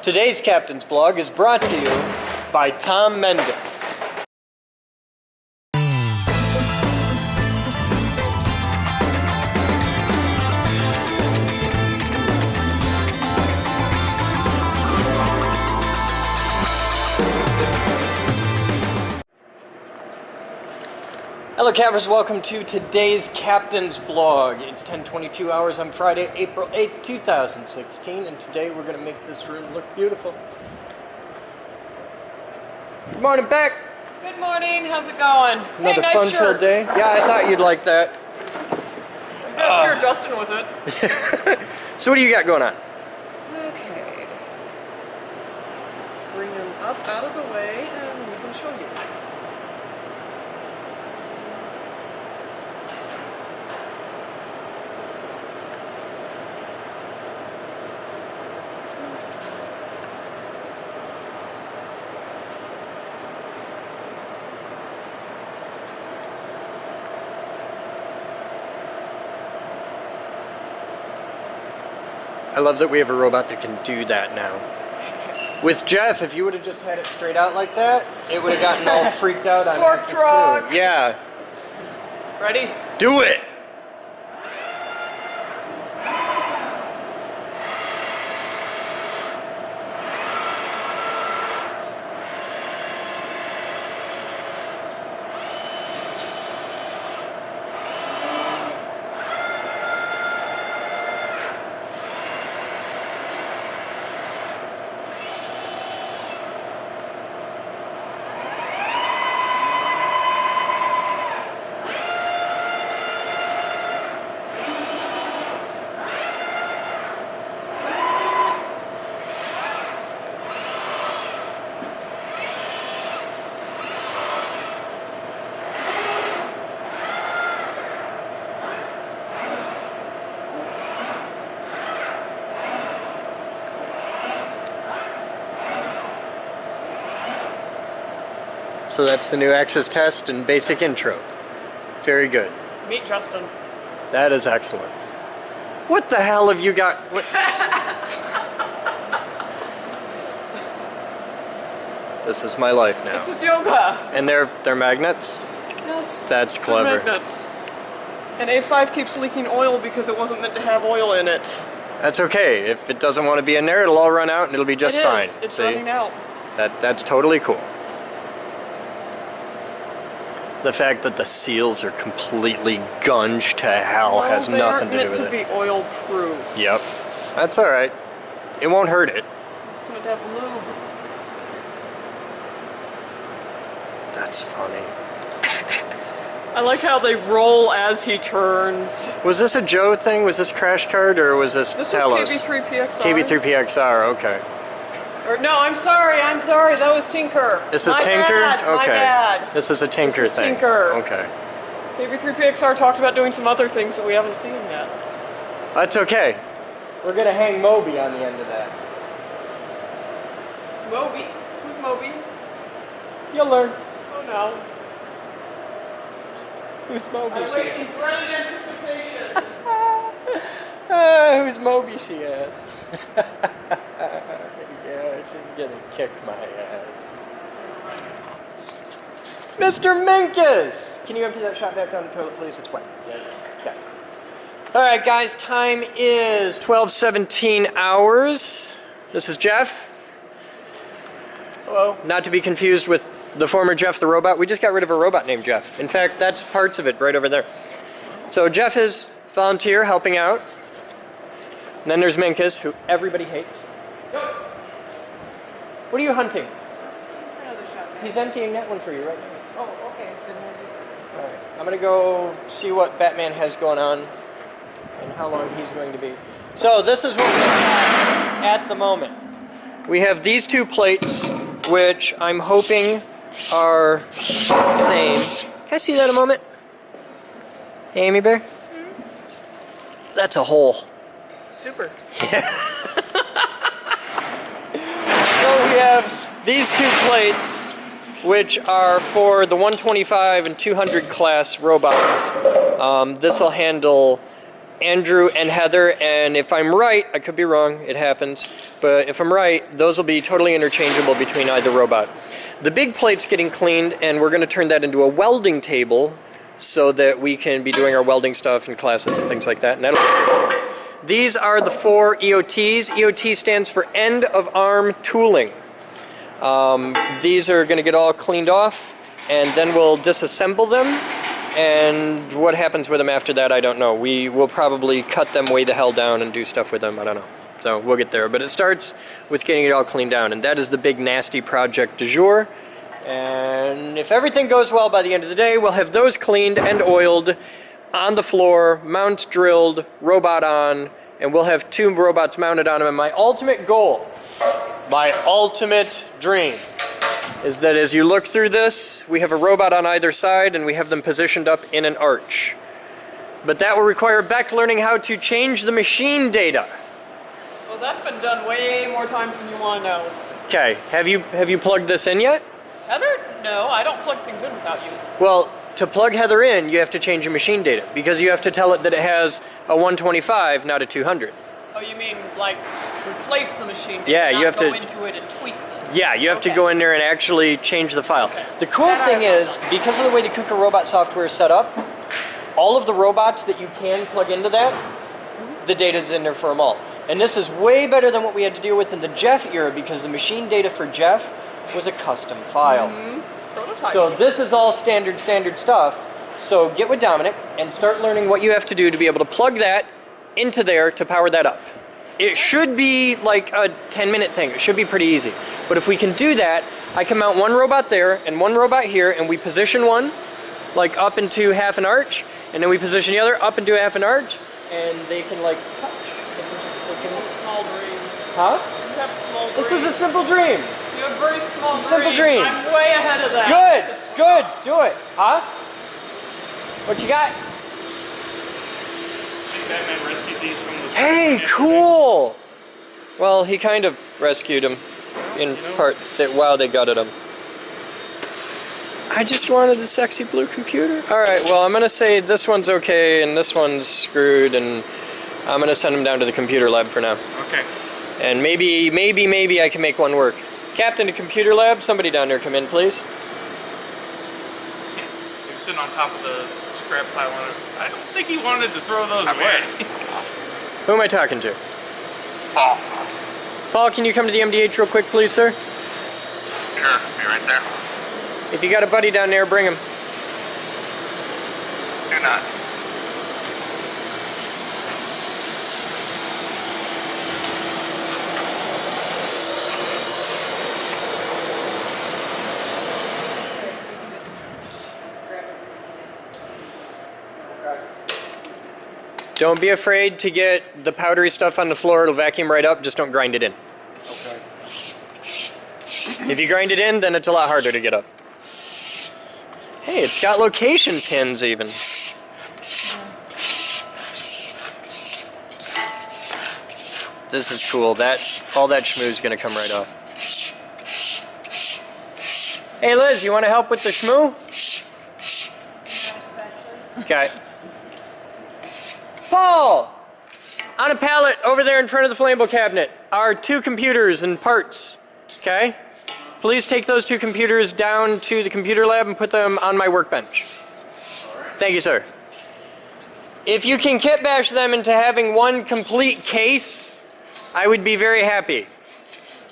Today's Captain's Blog is brought to you by Tom Menden. Hello Cappers, welcome to today's Captain's Blog. It's 10:22 hours on Friday, April 8th, 2016, and today we're going to make this room look beautiful. Good morning, Beck. Good morning, how's it going? Another hey, nice fun-filled shirt. day. Yeah, I thought you'd like that. You guys hear Justin with it. So what do you got going on? Okay. Bring him up out of the way and we can show you. I love that we have a robot that can do that now. With Jeff, if you would have just had it straight out like that, it would have gotten all freaked out on Fork truck! Yeah. Ready? Do it! So that's the new access test and basic intro. Very good. Meet Justin. That is excellent. What the hell have you got? What? This is my life now. This is yoga. And they're magnets? Yes. That's clever. They're magnets. And A5 keeps leaking oil because it wasn't meant to have oil in it. That's okay. If it doesn't want to be in there, it'll all run out and it'll be just fine. It's See? running out. That's totally cool. The fact that the seals are completely gunged to hell has nothing to do with it. They aren't meant to be oil-proof. Yep. That's alright. It won't hurt it. It's meant to have lube. That's funny. I like how they roll as he turns. Was this a Joe thing? Was this Crash Card or was this Talos? This was KB3PXR. KB3PXR, okay. Or, no, I'm sorry, that was Tinker. This is my Tinker? Bad, okay. My bad. This is a Tinker This is thing. Tinker. Okay. KB3PXR talked about doing some other things that we haven't seen yet. That's okay. We're gonna hang Moby on the end of that. Moby? Who's Moby? You'll learn. Oh no. Who's Moby? I wait in dreaded anticipation. Who's Moby she is. Yeah, she's gonna kick my ass. Mr. Minkus! Can you empty that shot back down the toilet, please? It's wet. Okay. Alright, guys, time is 12:17 hours. This is Jeff. Hello. Not to be confused with the former Jeff the robot. We just got rid of a robot named Jeff. In fact, that's parts of it right over there. So Jeff is volunteer helping out. And then there's Minkus, who everybody hates. What are you hunting? He's emptying that one for you right now. Oh, okay. Then we'll use that. Alright, I'm gonna go see what Batman has going on and how long he's going to be. So this is what we have at the moment. We have these two plates, which I'm hoping are the same. Can I see that a moment? Hey, Amy Bear? Mm-hmm. That's a hole. Super. Yeah. So we have these two plates, which are for the 125 and 200 class robots. This will handle Andrew and Heather, and if I'm right, I could be wrong, it happens, but if I'm right, those will be totally interchangeable between either robot. The big plate's getting cleaned, and we're going to turn that into a welding table so that we can be doing our welding stuff in classes and things like that. And these are the 4 EOTs. EOT stands for end of arm tooling. These are going to get all cleaned off, and then we'll disassemble them. And what happens with them after that, I don't know. We will probably cut them way the hell down and do stuff with them. I don't know. So we'll get there. But it starts with getting it all cleaned down. And that is the big nasty project du jour. And if everything goes well by the end of the day, we'll have those cleaned and oiled on the floor, mounts drilled, robot on, and we'll have 2 robots mounted on them. And my ultimate goal, my ultimate dream, is that as you look through this, we have a robot on either side and we have them positioned up in an arch. But that will require Beck learning how to change the machine data. Well, that's been done way more times than you want to know. Okay, have you plugged this in yet? Heather? No, I don't plug things in without you. Well, to plug Heather in, you have to change your machine data because you have to tell it that it has a 125, not a 200. Oh, you mean like replace the machine data, yeah, not you have go to into it and tweak them? Yeah, you have to go in there and actually change the file. Okay. The cool thing is, because of the way the KUKA robot software is set up, all of the robots that you can plug into that, the data's in there for them all. And this is way better than what we had to deal with in the Jeff era because the machine data for Jeff was a custom file. So this is all standard stuff. So get with Dominic and start learning what you have to do to be able to plug that into there to power that up. It should be like a 10-minute thing. It should be pretty easy. But if we can do that, I can mount one robot there and one robot here, and we position one like up into half an arch, and then we position the other up into half an arch, and they can like touch. You have small dreams. Huh? You have small dreams. This is a simple dream. You have very small dreams. Simple dream. I'm way ahead of that. Good, do it. Huh? What you got? Batman rescued these from the... Hey, cool! Well, he kind of rescued them in part that while they gutted him. I just wanted a sexy blue computer. Alright, well, I'm gonna say this one's okay and this one's screwed, and I'm gonna send them down to the computer lab for now. Okay. And maybe I can make one work. Captain to computer lab, somebody down there come in, please. He was sitting on top of the scrap pile. I don't think he wanted to throw those away. Who am I talking to? Paul. Paul, can you come to the MDH real quick, please, sir? Sure, be right there. If you got a buddy down there, bring him. Do not. Don't be afraid to get the powdery stuff on the floor. It'll vacuum right up. Just don't grind it in. Okay. If you grind it in, then it's a lot harder to get up. Hey, it's got location pins even. This is cool. All that schmooze gonna come right off. Hey Liz, you want to help with the schmoo? Okay. Paul! On a pallet over there in front of the flammable cabinet are 2 computers and parts. Okay? Please take those 2 computers down to the computer lab and put them on my workbench. Thank you, sir. If you can kit bash them into having one complete case, I would be very happy.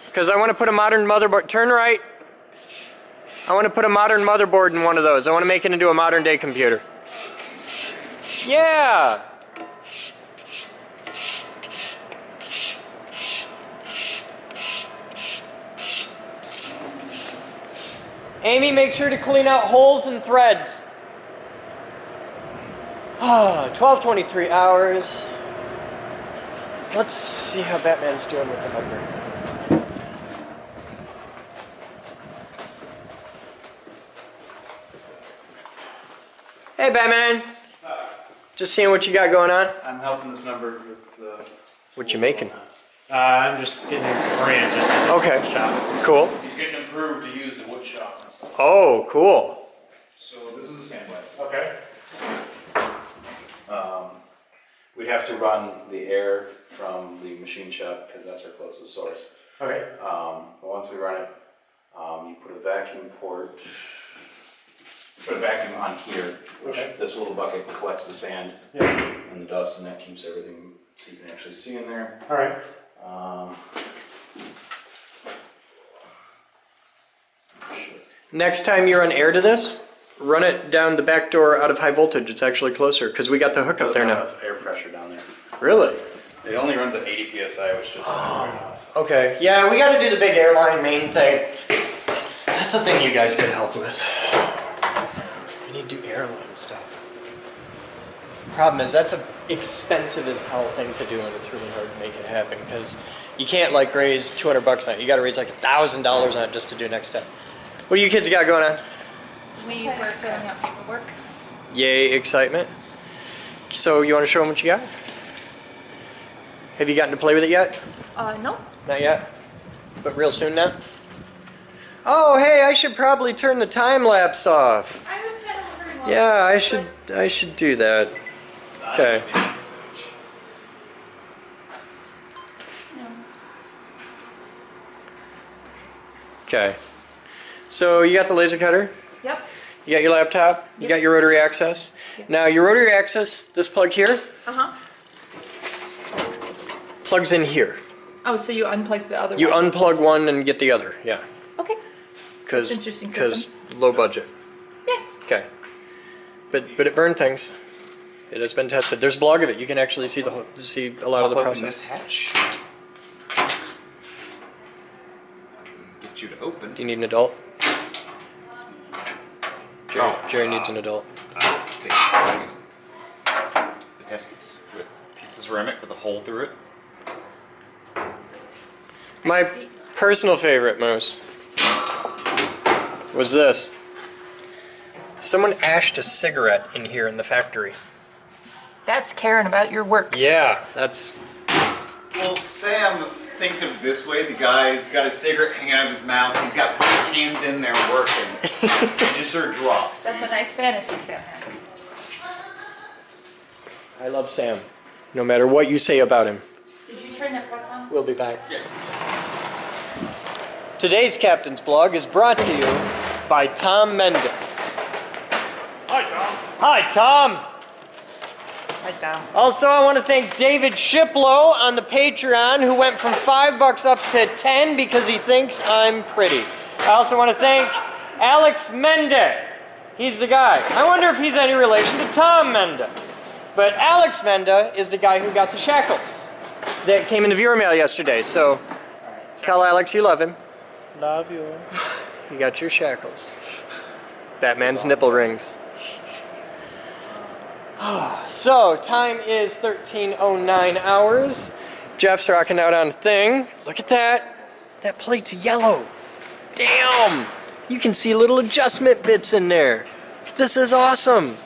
Because I want to put a modern motherboard. Turn right. I want to put a modern motherboard in one of those. I want to make it into a modern day computer. Yeah! Amy, make sure to clean out holes and threads. 12:23 hours. Let's see how Batman's doing with the hardware. Hey, Batman. Just seeing what you got going on. I'm helping this member with What you making? I'm just getting oriented. Okay. Shop. Cool. He's getting improved to use the wood shop and stuff. Oh, cool. So this is the sandblast. Okay. We'd have to run the air from the machine shop because that's our closest source. Okay. But once we run it, you put a vacuum port, put a vacuum on here, which this little bucket collects the sand and the dust, and that keeps everything so you can actually see in there. All right. Next time you run air to this, run it down the back door out of high voltage. It's actually closer because we got the hook up there now. Enough air pressure down there. Really? It only runs at 80 psi, which just Okay. Yeah, we got to do the big airline main thing. That's a thing you guys could help with. We need to do airline stuff. Problem is, that's a expensive as hell thing to do, and it's really hard to make it happen because you can't like raise $200 on it. You got to raise like $1,000 on it just to do next step. What do you kids got going on? We were filling out paperwork. Yay, excitement. So you want to show them what you got? Have you gotten to play with it yet? No. Not yet? But real soon now? Oh, hey, I should probably turn the time lapse off. I was kind of wondering what. Yeah, I should do that. Okay. Okay. So you got the laser cutter? Yep. You got your laptop? You got your rotary access? Yep. Now your rotary access, this plug here, Uh-huh. plugs in here. Oh, so you unplug the other You one? unplug one and get the other, yeah. Okay. Because Interesting system. low budget. Yeah. Okay. But it burned things. It has been tested. There's a blog of it. You can actually see see a lot of the Pop process. open this hatch. Get you to open. Do you need an adult? Jerry needs an adult. Stay. The test piece with pieces of ceramic with a hole through it. My see. personal favorite, Moose, was this. Someone ashed a cigarette in here in the factory. That's caring about your work. Yeah, that's... Well, Sam thinks of it this way. The guy's got a cigarette hanging out of his mouth. He's got both hands in there working. He just sort of drops. That's a nice fantasy, Sam has. I love Sam. No matter what you say about him. Did you turn that press on? We'll be back. Yes. Today's Captain's Blog is brought to you by Tom Mendon. Hi, Tom. Hi, Tom. Hi, Tom. Also, I want to thank David Shiplow on the Patreon, who went from $5 up to 10 because he thinks I'm pretty. I also want to thank Alex Mende. He's the guy. I wonder if he's any relation to Tom Mende. But Alex Mende is the guy who got the shackles that came in the viewer mail yesterday. So, tell Alex you love him. Love you. You got your shackles. Batman's nipple rings. So, time is 13:09 hours. Jeff's rocking out on a thing. Look at that. That plate's yellow. Damn! You can see little adjustment bits in there. This is awesome.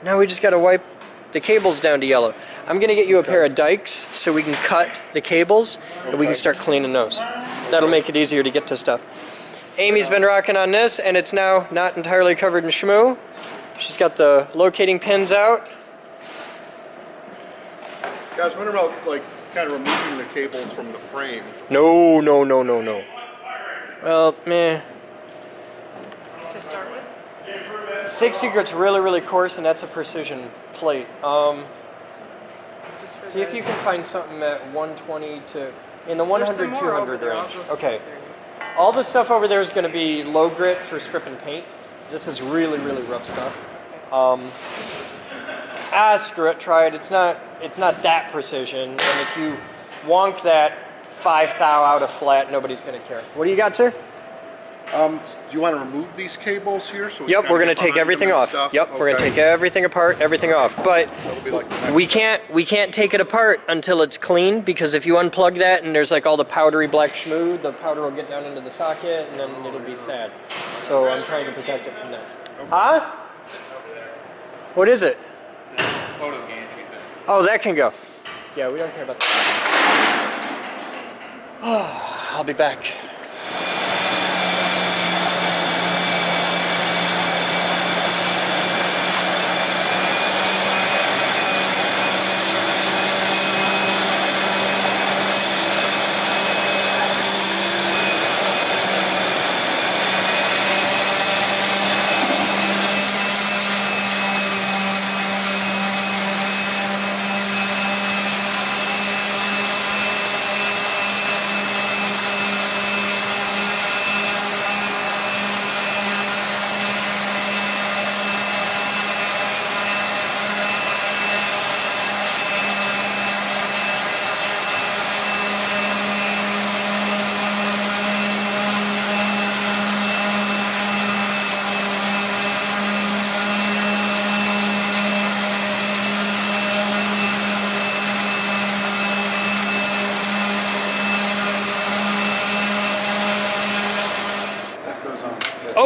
Now we just gotta wipe the cables down to yellow. I'm gonna get you a pair of dikes so we can cut the cables and we can start cleaning those. That'll make it easier to get to stuff. Amy's been rocking on this and it's now not entirely covered in shmoo. She's got the locating pins out. Guys, what about like kind of removing the cables from the frame? No. Well, meh. To start with? 6 Secret's really coarse and that's a precision plate. See if you can find something at 120 to, in the 100, 200 range. Okay. All the stuff over there is going to be low grit for strip and paint. This is really rough stuff. Screw it, try it. It's not that precision. And if you wonk that 5 thou out of flat, nobody's going to care. What do you got, sir? Do you want to remove these cables here? So Yep, we're going to take everything off. Yep, we're going to take everything apart, everything off. But we can't take it apart until it's clean, because if you unplug that and there's like all the powdery black schmoo, the powder will get down into the socket and then it'll be sad. So I'm trying to protect it from that. Huh? What is it? Photo game. Oh, that can go. Yeah, we don't care about that. Oh, I'll be back.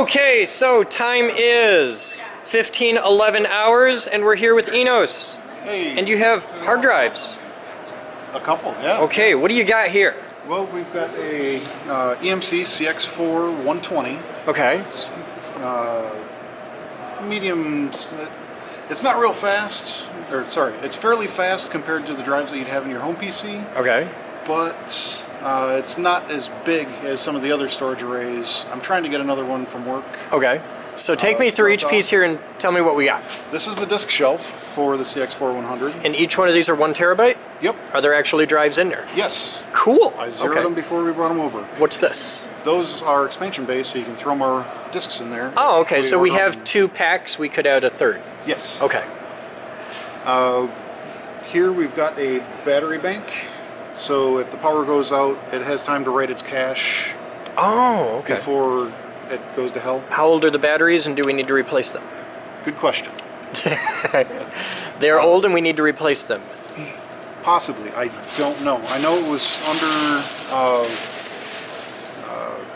Okay, so time is 15:11 hours, and we're here with Enos. Hey. And you have hard drives. A couple, yeah. Okay, what do you got here? Well, we've got a EMC CX4 120. Okay. Medium. It's not real fast, or sorry, it's fairly fast compared to the drives that you'd have in your home PC. Okay. But it's not as big as some of the other storage arrays. I'm trying to get another one from work. Okay. So take me through each piece here and tell me what we got. This is the disk shelf for the CX4 100. And each one of these are 1 terabyte? Yep. Are there actually drives in there? Yes. Cool. I zeroed them before we brought them over. What's this? Those are expansion based, so you can throw more disks in there. Oh, okay. So we have 2 packs. We could add a third. Yes. Okay. Here we've got a battery bank. So if the power goes out, it has time to write its cache. Oh, okay. Before it goes to hell. How old are the batteries, and do we need to replace them? Good question. They are old, and we need to replace them. Possibly. I don't know. I know it was under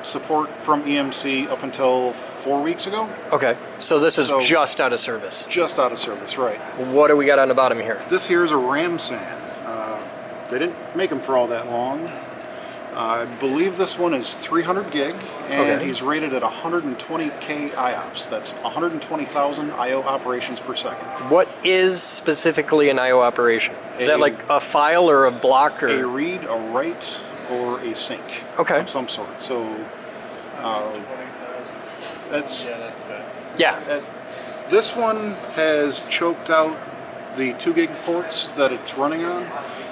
support from EMC up until 4 weeks ago. Okay. So this is just out of service. Just out of service, right. What do we got on the bottom here? This here is a RAM SAN. They didn't make them for all that long. I believe this one is 300 gig, and he's rated at 120K IOPS. That's 120,000 I/O operations per second. What is specifically an I/O operation? Is that like a file or a block or a read, a write, or a sync of some sort? So that's this one has choked out the 2 gig ports that it's running on.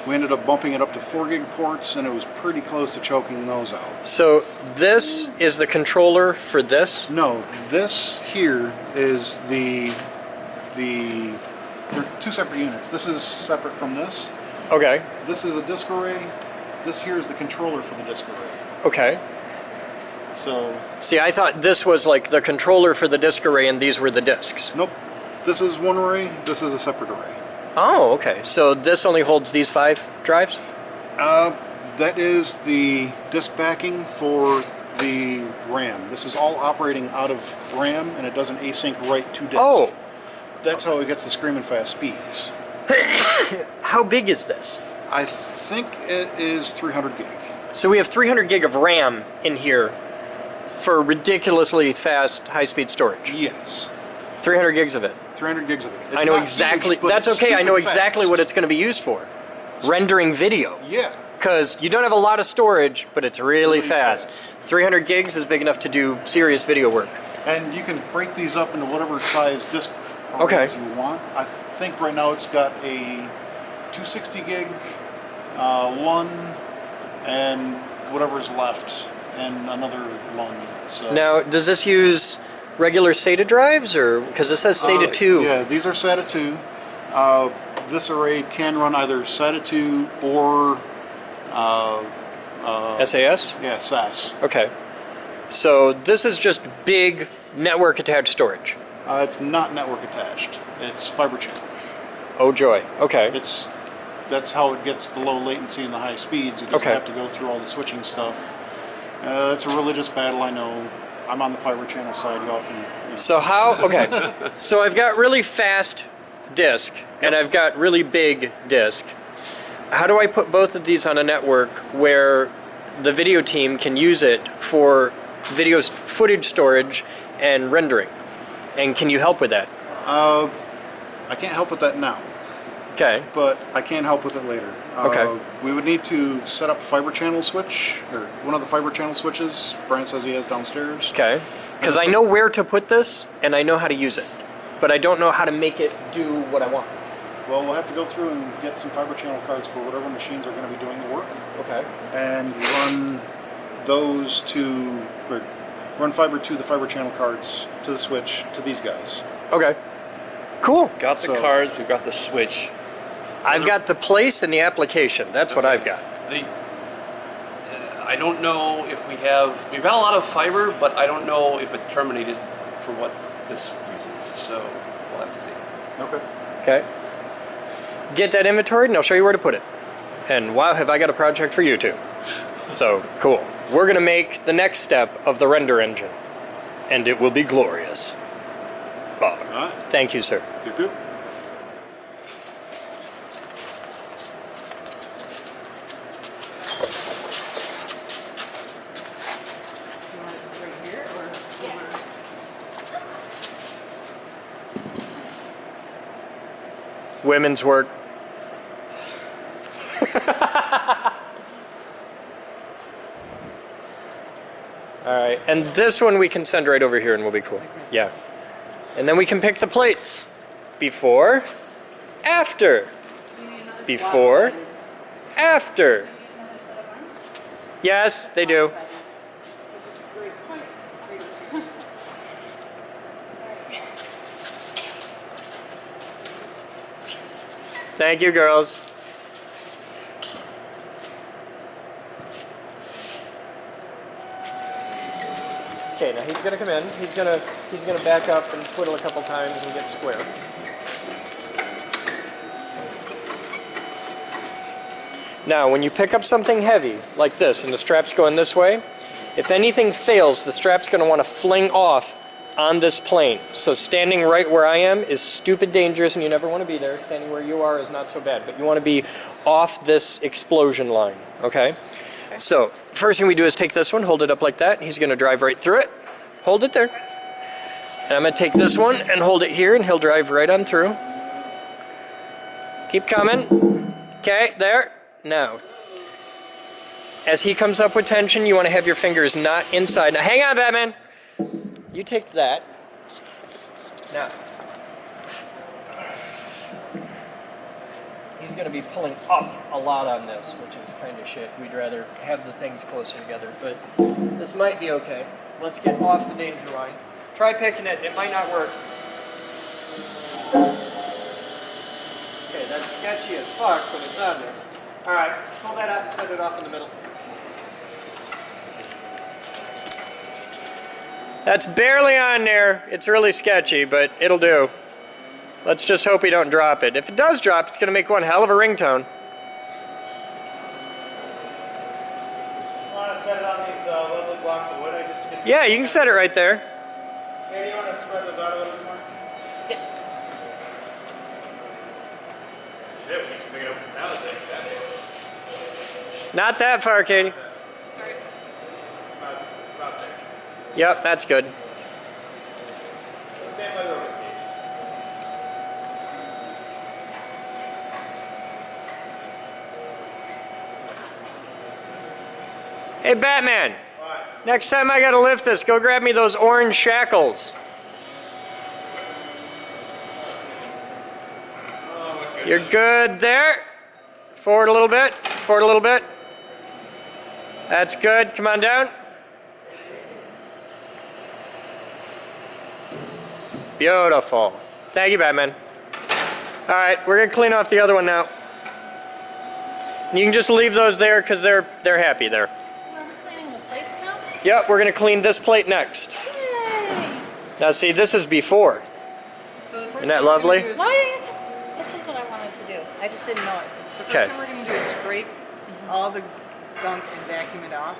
We ended up bumping it up to 4 gig ports, and it was pretty close to choking those out. So this is the controller for this? No, this here is they're 2 separate units. This is separate from this. Okay. This is a disk array. This here is the controller for the disk array. Okay. So. See, I thought this was like the controller for the disk array, and these were the disks. Nope. This is one array. This is a separate array. Oh, okay. So this only holds these 5 drives? That is the disk backing for the RAM. This is all operating out of RAM, and it does an async write to disk. Oh. That's how it gets the screaming fast speeds. How big is this? I think it is 300 gig. So we have 300 gig of RAM in here for ridiculously fast, high-speed storage. Yes. 300 gigs of it. 300 gigs of it. It's I know not exactly. huge, that's okay. I know exactly what it's going to be used for. Rendering video. Yeah. Because you don't have a lot of storage, but it's really fast. 300 gigs is big enough to do serious video work. And you can break these up into whatever size disk arrays you want. I think right now it's got a 260 gig, one, and whatever's left, and another one. So. Now, does this use regular SATA drives, or because this says SATA 2? Yeah, these are SATA 2. This array can run either SATA 2 or SAS? Yeah, SAS. Okay. So this is just big network attached storage. It's not network attached. It's fiber channel. Oh joy. Okay. That's how it gets the low latency and the high speeds. It doesn't have to go through all the switching stuff. It's a religious battle, I know. I'm on the fiber channel side. Y'all can. So how? Okay. So I've got really fast disk, and I've got really big disk. How do I put both of these on a network where the video team can use it for video footage storage and rendering? And can you help with that? I can't help with that now. Okay. But I can help with it later. Okay. We would need to set up a fiber channel switch, or one of the fiber channel switches Brian says he has downstairs. Okay. Because I know where to put this, and I know how to use it. But I don't know how to make it do what I want. Well, we'll have to go through and get some fiber channel cards for whatever machines are going to be doing the work. Okay. And run those to, or run fiber to the fiber channel cards to the switch to these guys. Okay. Cool. Got the cards, we've got the switch. I've got the place and the application. That's what I've got. I don't know if we've got a lot of fiber, but I don't know if it's terminated for what this uses. So we'll have to see. Okay. Okay. Get that inventoried, and I'll show you where to put it. And wow, have I got a project for you too. So cool. We're gonna make the next step of the render engine. and it will be glorious. Oh, All right. thank you, sir. Yep, yep. Right here or over? Women's work. All right, and this one we can send right over here and we'll be cool. Yeah. And then we can pick the plates. Before, after. Before, after. Yes, they do. Thank you, girls. Okay, now he's gonna come in. He's gonna back up and twiddle a couple times and get square. Now, when you pick up something heavy like this and the strap's going this way, if anything fails, the strap's gonna want to fling off on this plane. So standing right where I am is stupid dangerous and you never want to be there. Standing where you are is not so bad, but you want to be off this explosion line, okay? So, first thing we do is take this one, hold it up like that. He's going to drive right through it. Hold it there. And I'm going to take this one and hold it here, and he'll drive right on through. Keep coming. Okay, there. Now, as he comes up with tension, you want to have your fingers not inside. Now, hang on, Batman. You take that. Now, he's going to be pulling up a lot on this, which is kind of shit. We'd rather have the things closer together, but this might be okay. Let's get off the danger line. Try picking it. It might not work. Okay, that's sketchy as fuck, but it's on there. All right, pull that out and set it off in the middle. That's barely on there. It's really sketchy, but it'll do. Let's just hope we don't drop it. If it does drop, it's going to make one hell of a ringtone. You want to set it on these lovely blocks of wood? Yeah, you can set it right there. Hey, do you want to spread those out a little bit more? Yes. Shit, we need to pick it up now that they Not that far, Katie. Sorry. about there. Yep, that's good. Let's stand by the road, Kate. Hey, Batman. What? Next time I gotta lift this, go grab me those orange shackles. You're good there. Forward a little bit. Forward a little bit. That's good. Come on down. Beautiful. Thank you, Batman. All right, we're gonna clean off the other one now. You can just leave those there because they're happy there. Well, we're cleaning the plates now? Yep, we're gonna clean this plate next. Yay! Now see, this is before. So the first Isn't that thing we're gonna lovely? do is- Why didn't you? This is what I wanted to do. I just didn't know it. The Okay. first thing we're going to do is scrape all the gunk and vacuum it off.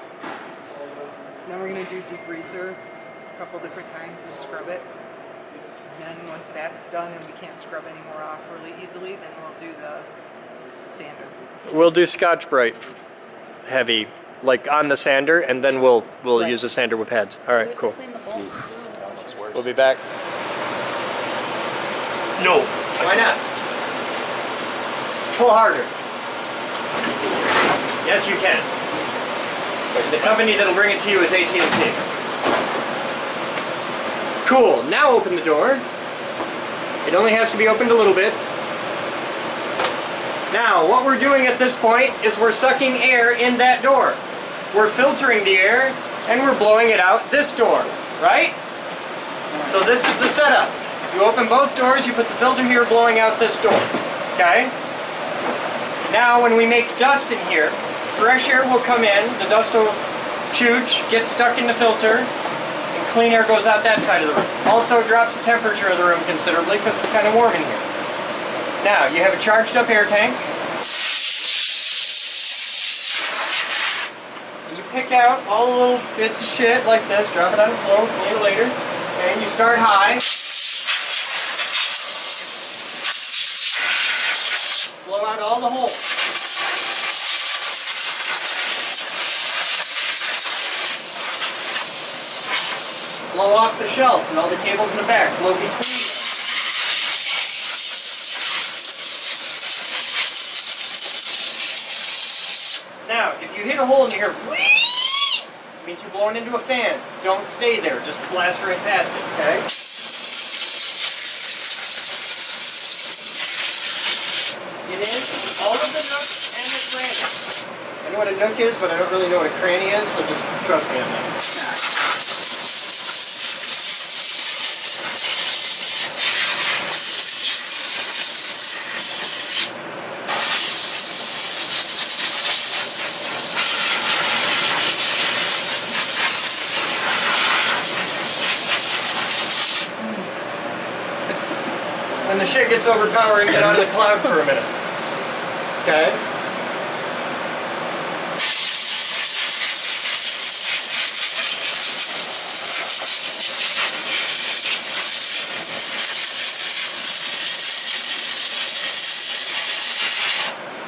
Then we're going to do degreaser a couple different times and scrub it. Then once that's done and we can't scrub anymore off really easily, then we'll do the sander. We'll do Scotch-Brite heavy, like on the sander, and then we'll Right. use the sander with pads. All We right, have to cool. clean the bowl. We'll be back. No. Why not? Pull harder. Yes, you can. The company that'll bring it to you is AT&T. Cool. Now open the door. It only has to be opened a little bit. Now, what we're doing at this point is we're sucking air in that door. We're filtering the air and we're blowing it out this door, right? So this is the setup. You open both doors, you put the filter here, blowing out this door, okay? Now when we make dust in here, fresh air will come in, the dust will chooch, get stuck in the filter, and clean air goes out that side of the room. Also drops the temperature of the room considerably because it's kind of warm in here. Now, you have a charged up air tank. And you pick out all the little bits of shit like this, drop it on the floor, clean it later, and you start high. Blow out all the holes. Blow off the shelf and all the cables in the back. Blow between. Now, if you hit a hole and you hear whee, it means you're blowing into a fan. Don't stay there. Just blast right past it, okay? Get in all of the nooks and the crannies. I know what a nook is, but I don't really know what a cranny is, so just trust me on that. When the shit gets overpowering, get out of the cloud for a minute. Okay?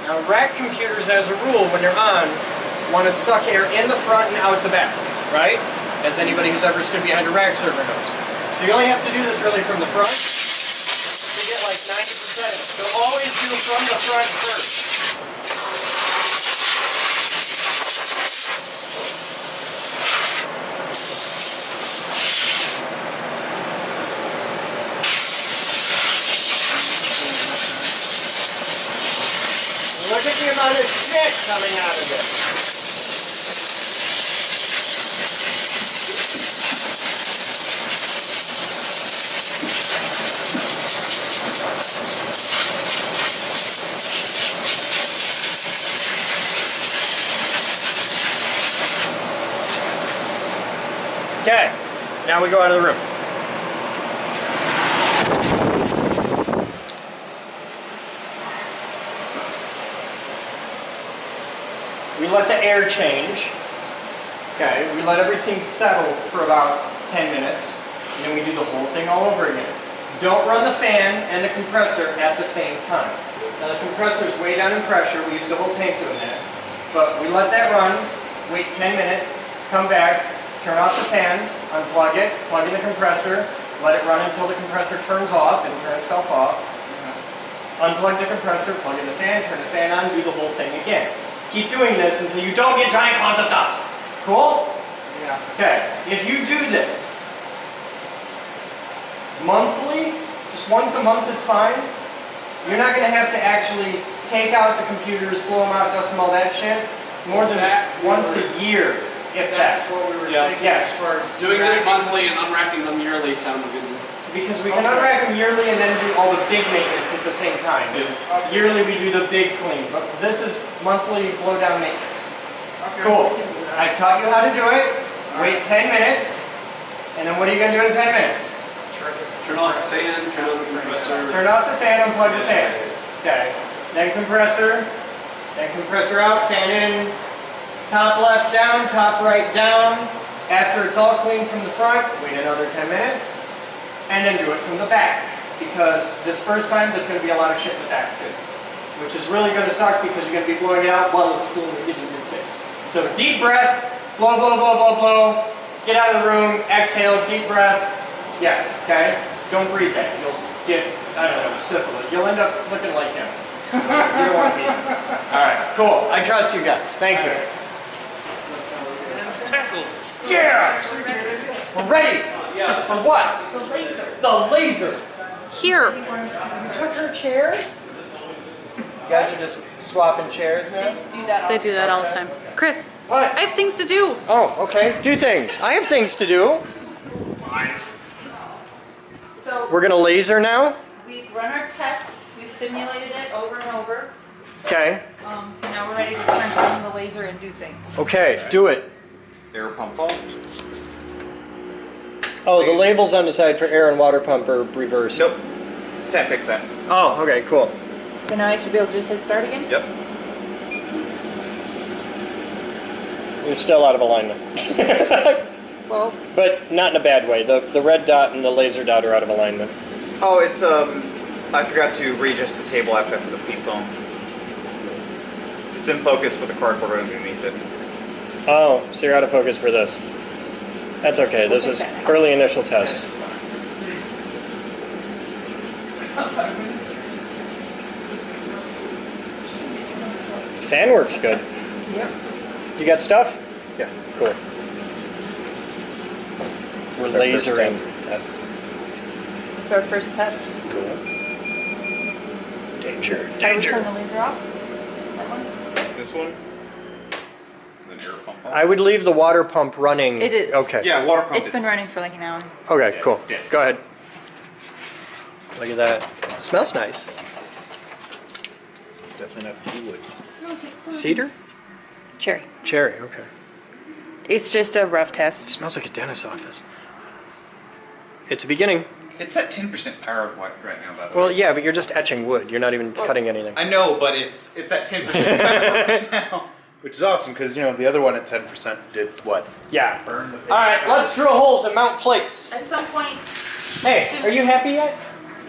Now, rack computers, as a rule, when they're on, want to suck air in the front and out the back, right? As anybody who's ever stood behind a rack server knows. So you only have to do this really from the front. Like 90% of it. So always do from the front first. Look at the amount of shit coming out of it. Okay, now we go out of the room. We let the air change. Okay, we let everything settle for about 10 minutes, and then we do the whole thing all over again. Don't run the fan and the compressor at the same time. Now the compressor is way down in pressure. We used a whole tank doing that. But we let that run, wait 10 minutes, come back, turn off the fan, unplug it, plug in the compressor, let it run until the compressor turns off and turn itself off. Unplug the compressor, plug in the fan, turn the fan on, do the whole thing again. Keep doing this until you don't get giant clouds of dust. Cool? Yeah. Okay, if you do this monthly, just once a month is fine. You're not going to have to actually take out the computers, blow them out, dust them, all that shit, more than once a year. If That's that. what we were Yeah. thinking as far as Doing this monthly and unracking them yearly sounded good. Because we can unrack them yearly and then do all the big maintenance at the same time. Yeah. Yearly we do the big clean, but this is monthly blow down maintenance. Okay, Cool. we can do that. I've taught you how to do it. Wait 10 minutes, and then what are you going to do in 10 minutes? Turn off the fan, turn on the compressor. Turn off the fan, unplug the fan. Okay. Then compressor out, fan in. Top left down, top right down. After it's all clean from the front, wait another 10 minutes. And then do it from the back. Because this first time, there's going to be a lot of shit in the back too. Which is really going to suck because you're going to be blowing it out while it's blowing it in your face. So deep breath, blow, blow, blow, blow, blow. Get out of the room, exhale, deep breath. Yeah, okay? Don't breathe that. You'll get, I don't know, syphilis. You'll end up looking like him. You don't want to be him. Alright, cool. I trust you guys. Thank you. And tackled. Yeah! We're ready! For what? The laser. The laser! Here. You took her chair? You guys are just swapping chairs now? They do that all the time. Chris, What? I have things to do. Oh, okay. Do things. I have things to do. So We're gonna laser now? we've run our tests. We've simulated it over and over. Okay. Now we're ready to turn on the laser and do things. Okay, do it. Air pump. Oh, the labels on the side for air and water pump are reversed. Nope. Can't fix that. Oh, okay, cool. So now I should be able to just hit start again? Yep. You're still out of alignment. Well, But not in a bad way. The red dot and the laser dot are out of alignment. Oh, it's I forgot to readjust the table after I put the piece on. It's in focus with the cardboard underneath it. Oh, so you're out of focus for this. That's okay. This is early initial tests. Fan works good. yep. You got stuff? Yeah. Cool. We're lasering. It's our first test. Cool. Danger, Are we danger. turn the laser off? That one? This one. The air pump. I would leave the water pump running. It is. Okay. Yeah, water pump. It's been running for like an hour. Okay, cool. it's dead. Go ahead. Look at that. Smells nice. Definitely not tea wood. Cedar? Cherry. Cherry, okay. It's just a rough test. Smells like a dentist's office. It's a beginning. It's at 10% power right now, by the Well, way. yeah, but you're just etching wood. You're not even cutting anything. I know, but it's at 10% power right now. Which is awesome because the other one at 10% did what? Yeah. All right, let's drill holes and mount plates. At some point, Hey, are you happy yet?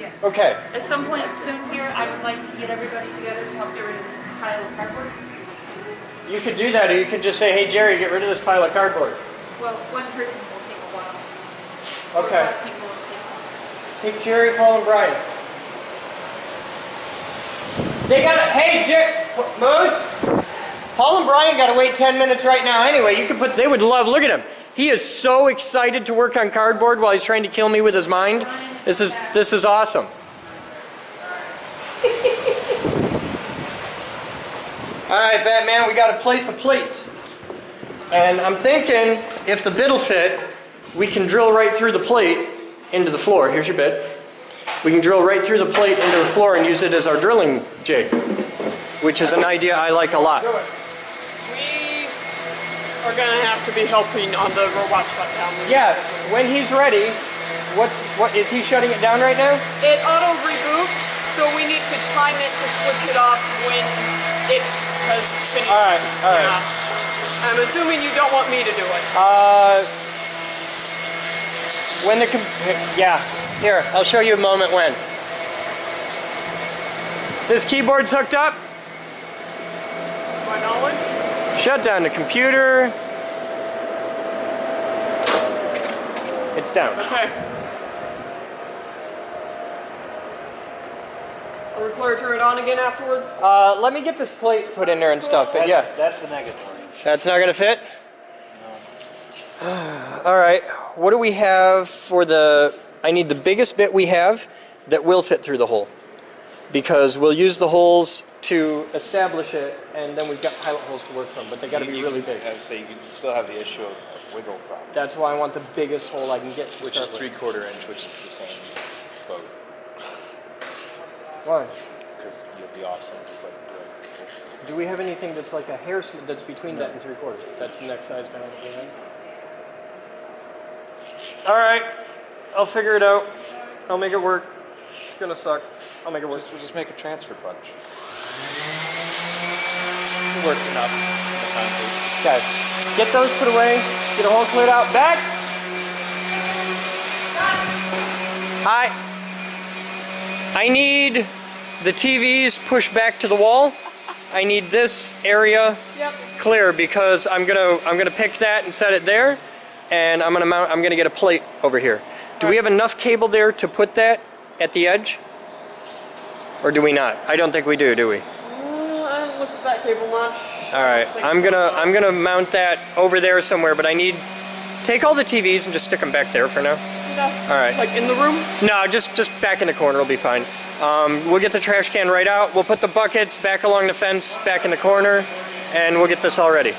yes. Okay. At some point soon here, I would like to get everybody together to help get rid of this pile of cardboard. You could do that, or you could just say, hey, Jerry, get rid of this pile of cardboard. Well, one person will take a while. 4 or Okay. 5 people will take time. Take Jerry, Paul, and Brian. They gotta, hey, Moose, Paul and Brian gotta wait 10 minutes right now anyway. You could put, they would love, look at him. He is so excited to work on cardboard while he's trying to kill me with his mind. This is awesome. All right, Batman, we gotta place a plate. And I'm thinking if the bit will fit, we can drill right through the plate into the floor. Here's your bit. We can drill right through the plate into the floor and use it as our drilling jig, which is an idea I like a lot. We are going to have to be helping on the robot shutdown. Yeah, when he's ready, what is he shutting it down right now? It auto reboots, so we need to time it to switch it off when it has finished. All right. Yeah. I'm assuming you don't want me to do it. When the yeah, here, I'll show you a moment when. This keyboard's hooked up. My knowledge. Shut down the computer. It's down. Okay. Are we clear to turn it on again afterwards? Let me get this plate put in there and stuff, but yeah. That's a negatory. That's not gonna fit? All right, what do we have for I need the biggest bit we have that will fit through the hole. Because we'll use the holes to establish it, and then we've got pilot holes to work from, but they gotta be really big. As I say, you can still have the issue of wiggle problem, That's why I want the biggest hole I can get to which is start with. 3/4 inch, which is the same boat. Why? Because you'll be off some just like the rest of the boats. Do we have anything that's like a hair that's between that and 3/4? That's the next size down. All right, I'll figure it out. I'll make it work. It's gonna suck. I'll make it work. We'll just make a transfer bunch. Work enough. Okay, get those put away. Get a hole cleared out. Back. Hi. I need the TVs pushed back to the wall. I need this area clear because I'm gonna pick that and set it there, and I'm gonna get a plate over here. Do we have enough cable there to put that at the edge, or do we not? I don't think we do we? I haven't looked at that cable much. All right, I'm gonna mount that over there somewhere, but I need take all the TVs and just stick them back there for now. Yeah. All right. Like in the room? No, just back in the corner will be fine. We'll get the trash can right out. We'll put the buckets back along the fence, back in the corner, and we'll get this all ready.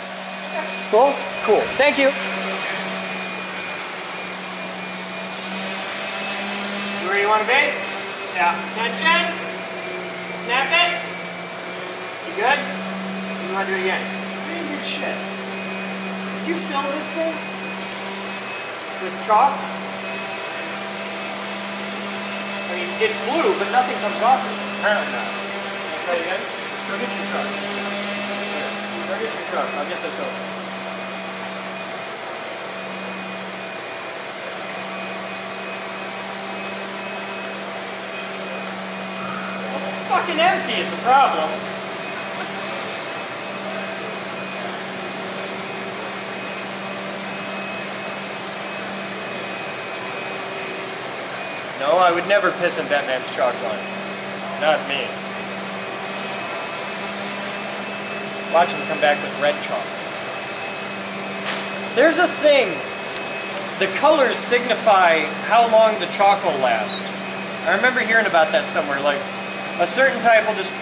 Cool? Cool. Thank you. Where you want to be? Yeah. Attention. Snap it. You good? You want to do it again? Pretty good shit. Did you fill this thing with chalk? I mean, it's blue, but nothing comes off it. Apparently not. Can I try again? Go get your truck. Here. Go get your truck. I'll get this over. fucking empty is the problem. No, I would never piss in Batman's chalk line. Not me. Watch him come back with red chalk. There's a thing. The colors signify how long the chalk will last. I remember hearing about that somewhere. Like, a certain type will just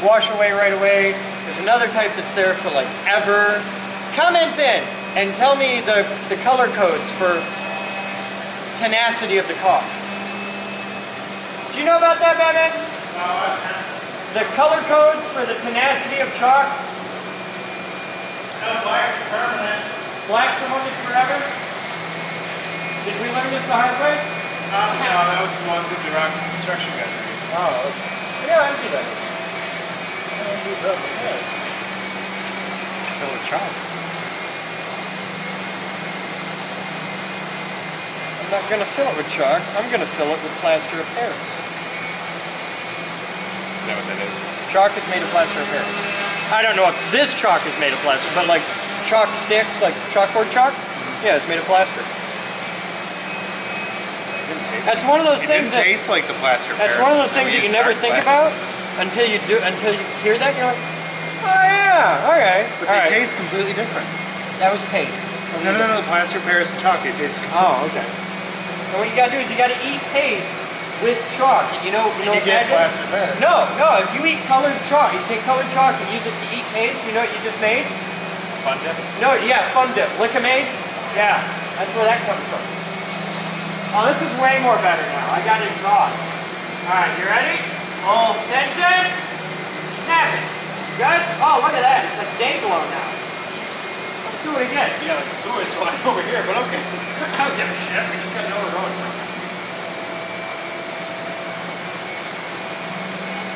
wash away right away. There's another type that's there for like ever. Comment in and tell me the color codes for tenacity of the chalk. Do you know about that, Batman? The color codes for the tenacity of chalk? Black's permanent. Black's the one that's forever? Did we learn this the hard way? No, that was the one that the rock construction guys were using. Oh, okay. Yeah, I do that. Fill with chalk. I'm not going to fill it with chalk. I'm going to fill it with plaster of Paris. Is that what that is? Chalk is made of plaster of Paris. I don't know if this chalk is made of plaster, but like chalk sticks, like chalkboard chalk, yeah, it's made of plaster. That's one of those things that tastes like the plaster of That's Paris one of those things that you never think about until you hear that. You're like, oh yeah, okay. But they taste completely different. That was paste. No, the plaster of Paris and chalk, they taste completely Oh, okay. And what you gotta do is you gotta eat paste with chalk. You know You get plaster of Paris. No, if you eat colored chalk, you take colored chalk and use it to eat paste, you know what you just made? Fun dip? No, yeah, fun dip. Lick-a-made? Yeah, that's where that comes from. Oh, this is way more better now. I got it crossed. Alright, you ready? Full tension. Snap it. Good? Oh, look at that. It's like day glow now. Let's do it again. Yeah, let's do it. So I'm over here, but okay. I don't give a shit. We just got to know where we're going from.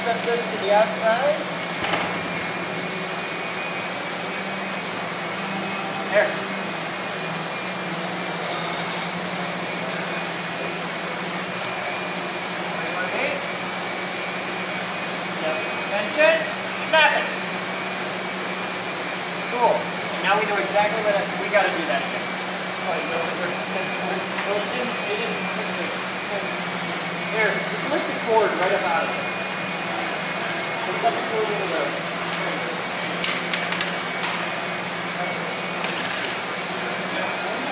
Set this to the outside. There. Tension, snap it. Cool. And now we know exactly what we got to do that again. Oh, you know what we're essentially. Well, it didn't. Here, just lift the cord right up out of it. Just let the cord into the.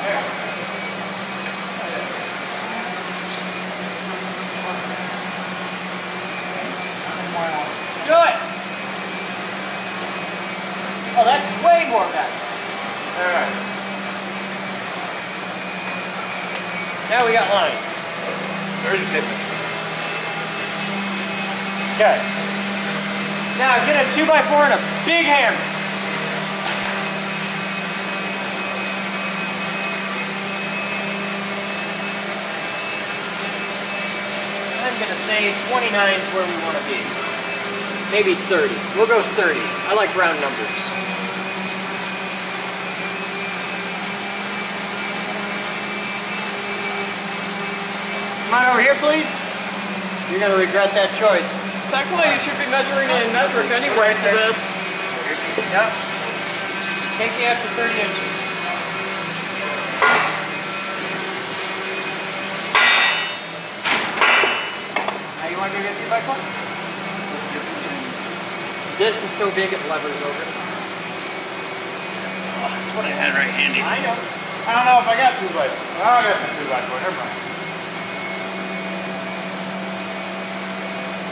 There. Do it! Oh, that's way more better. Alright. Now we got lines. Where's the dip? Okay. Now get a 2x4 and a big hammer. I'm going to say 29 is where we want to be. Maybe 30. We'll go 30. I like round numbers. Come on over here, please. You're going to regret that choice. Technically, you should be measuring in metric anyway for this. Yep. Take you after 30 inches. Now you want to go get 2x4? This is so big it levers over. Oh, that's what I had right handy. I know. I don't know if I got 2x4. Oh, I got some 2x4. Never mind.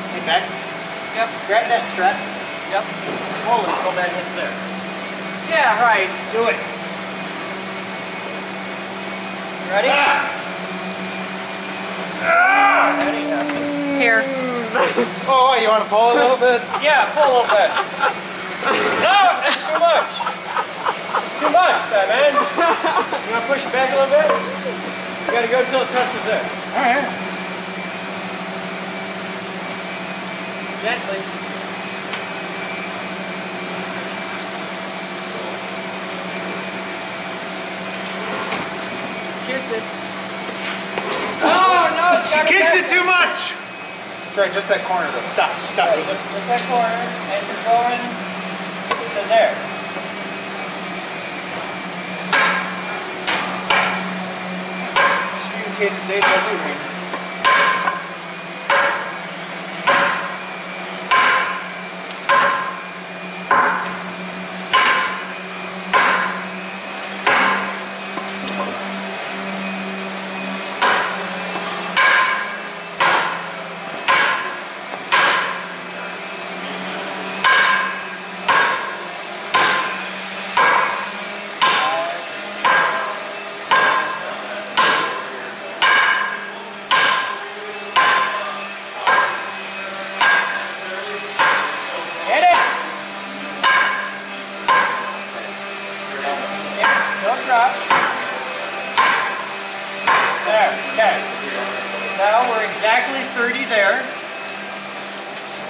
Hey, back. Yep. Grab that strap. Yep. Pull it until that hits there. Yeah, right. Do it. Ready? Ready? Here. Oh, you want to pull a little bit? Yeah, pull a little bit. No, that's too much. It's too much, Batman. You want to push it back a little bit? You got to go till it touches there. All right. Gently. Just kiss it. Oh, no, it's She got kicked it too much. Right, just that corner though. Stop. Right, just that corner, and you're going to there. Just in case of Dave doesn't ring. Hit it! No drops. There, okay. Now we're exactly 30 there.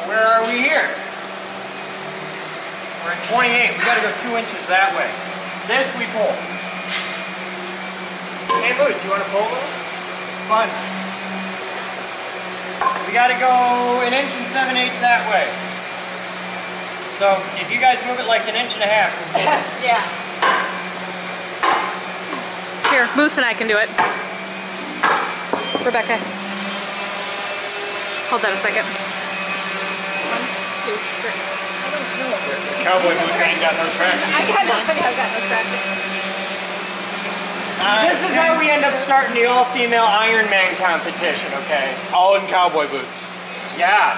Where are we here? We're at 28. We gotta go 2 inches that way. This we pull. Hey Moose, you wanna pull it? It's fun. We gotta go 1 inch and 7/8 that way. So if you guys move it like 1.5 inches. Yeah. Here, Moose and I can do it. Rebecca. Hold that a second. 1, 2, 3. Cowboy boots ain't got no traction. I've got no traction. This is how we end up starting the all-female Ironman competition, okay? All in cowboy boots. Yeah.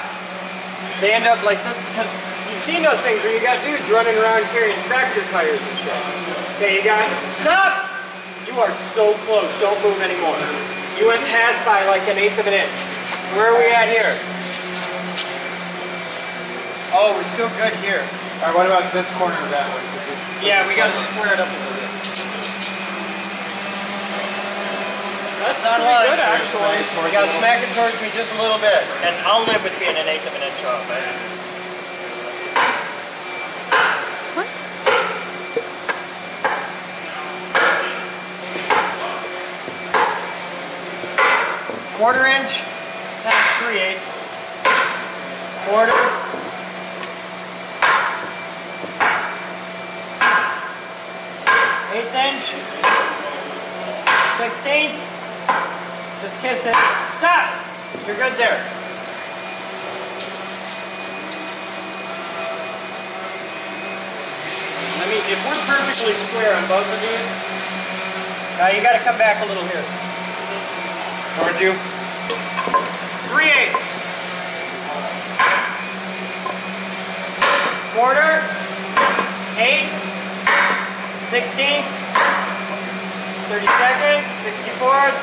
They end up like this, because you've seen those things where you got dudes running around carrying tractor tires and shit. Okay, you got, stop! You are so close, don't move anymore. You went past by like 1/8 of an inch. Where are we at here? Oh, we're still good here. Alright, what about this corner that way? Yeah, we gotta square it up a little bit. That's not pretty good, actually. You gotta smack it towards me just a little bit, and I'll live with being 1/8 of an inch off. What? Quarter inch, and 3/8. Quarter. Eighth inch. 16th. Just kiss it. Stop! You're good there. I mean, if we're perfectly square on both of these, now you gotta come back a little here. Towards you. 3/8. Quarter. 1/8. 16th. 32nd. 64th.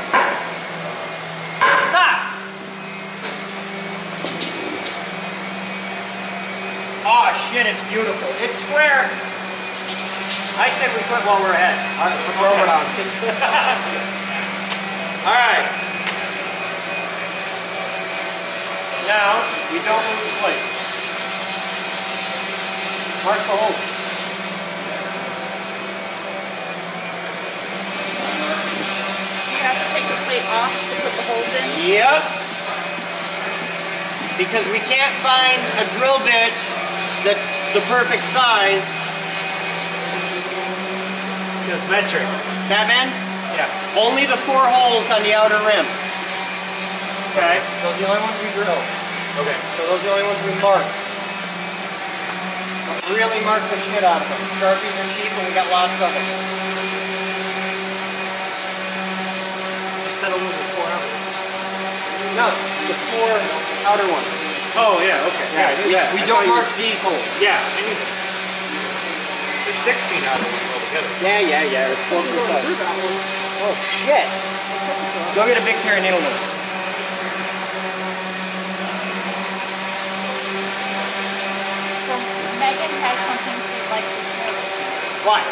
Stop! Oh shit, it's beautiful. It's square. I said we quit while we're ahead. All right, throw it on. All right. Now, we don't move the plate. Mark the holes. You have to take the plate off to put the holes in? Yep. Because we can't find a drill bit that's the perfect size. Just metric. Batman? Yeah. Only the 4 holes on the outer rim. Okay. Those are the only ones we drill. Okay. So those are the only ones we mark. Really mark the shit out of them. Sharpies are cheap and we got lots of them. You said only the 4 outer. No, the 4 outer ones. Oh yeah, okay. Yeah, we don't mark these holes. Yeah, I knew that. There's 16 outer ones altogether. Yeah. There's 4 per side. Oh shit. Go get a big pair of needle nose. So Megan has something she'd like to share with you. What?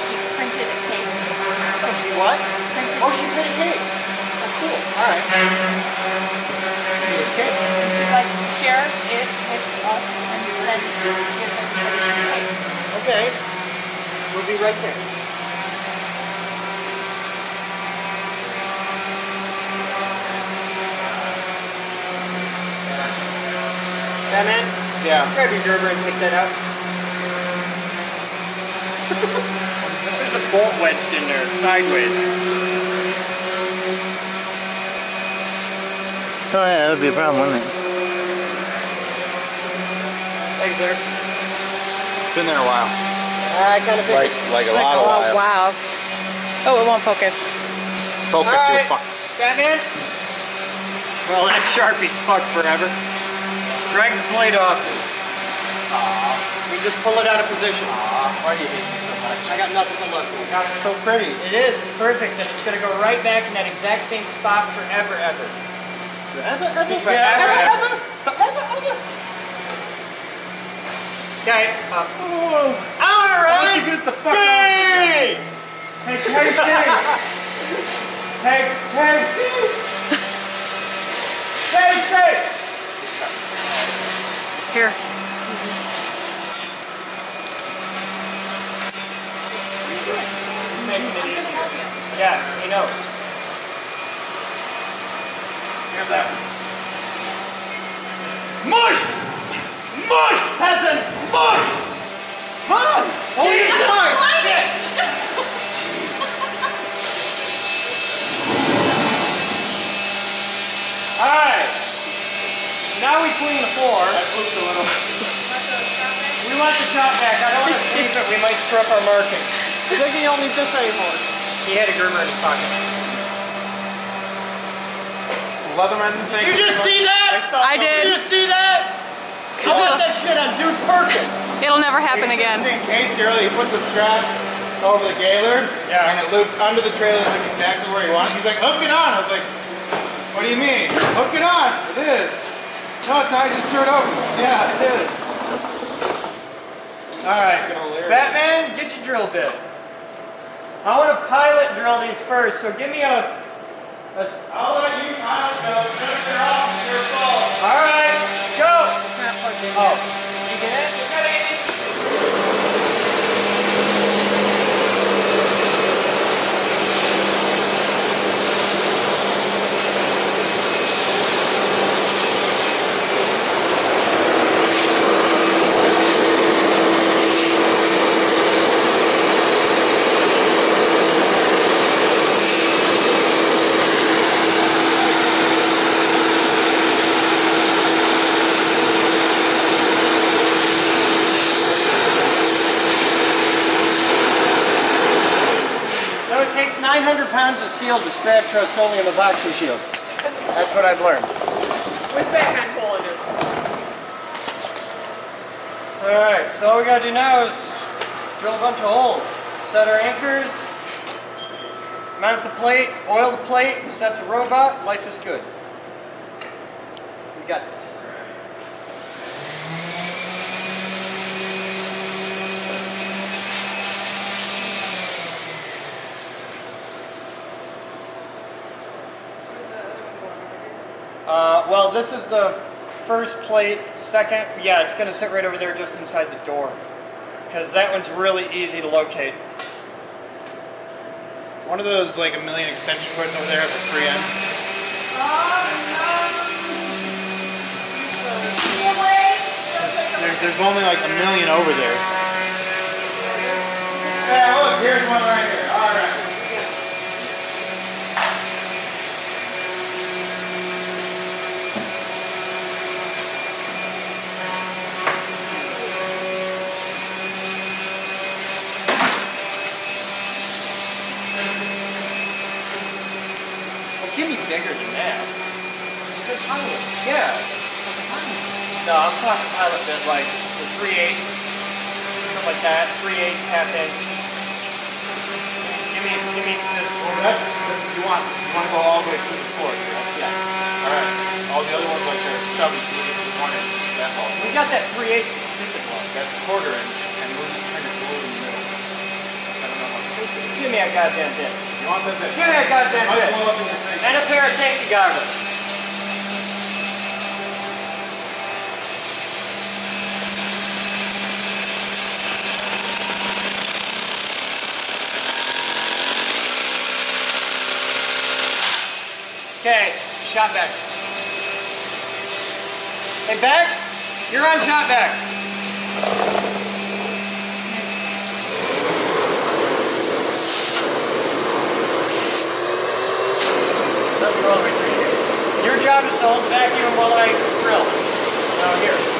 She printed a cake. Oh, she what? Printed Oh, she printed cake. Oh, cool. All right. Here's cake. She'd like to share it with us and then give everybody the cake. Okay. We'll be right there. Batman? Yeah. Grab your gerber and take that out. There's a bolt wedged in there, sideways. Oh yeah, that would be a problem, wouldn't it? Thanks, sir. Been there a while. I kind of figured. Like a lot of while. Wow. Oh, it won't focus. Focus All your right. fuck. Batman? Well, that Sharpie's fucked forever. Drag the blade off. We just pull it out of position. Why do you hate me so much? I got nothing to look at. God, it's so pretty. It is. It's perfect, and it's going to go right back in that exact same spot forever, ever. Forever. Okay. All right. Why don't you get it the fuck out? Hey, Steve. Hey, Steve. Hey, Steve. Here. He's making it easier. Yeah, he knows. Here's that one. Mush! Mush, peasants! Mush! Come on! Hold your side! Alright. Now we clean the floor. That looks a little... We want the shop back. I don't want to sweep it. We might screw up our marking. I think he only this anymore. He had a groomer in his pocket. Leatherman, thank Did you just see that? I did. Did you just see that? I want that shit on Dude Perfect. It'll never happen again. In case earlier, he put the strap over the Gaylord, and it looped under the trailer like exactly where he wanted. He's like, hook it on. I was like, what do you mean? Hook it on. It is. No, it's not. I just threw it over. Yeah, it is. Alright. Batman, get your drill bit. I want to pilot drill these first, so give me a I'll let you pilot those. Finish it off. You're full. Alright, go! It's not plugged in Oh. yet. You get it? You got it, Andy? So it takes 900 pounds of steel to scratch Rust-Oleum epoxy shield. That's what I've learned. With Batman pulling it. Alright, so all we gotta do now is drill a bunch of holes. Set our anchors, mount the plate, oil the plate, set the robot, life is good. We got this. Well, this is the first plate. Second, yeah, it's going to sit right over there just inside the door. Because that one's really easy to locate. One of those like a million extension cords over there at the free end. There's only like a million over there. Yeah, look, here's one right here. All right. Well, give me bigger than that. It says pilot. Yeah. No, I'm talking pilot bit like the 3/8, something like that, 3/8, half inch. Give me this. Well, that's you want to go all the way through the floor. Yeah. All right. All the other ones like they're stubby. So we get to 1 inch. That's all. We got that 3/8 stupid one. That's a 1/4 inch, and we're just trying to glue in the middle. I don't know how stupid. Give me a goddamn bit. You want that? Give me a goddamn Might bit. blow up in your face. And a pair of safety goggles. Okay, shot back. Hey, back. You're on shot back. Doesn't roll right through. Your job is to hold the vacuum while I drill. Now here.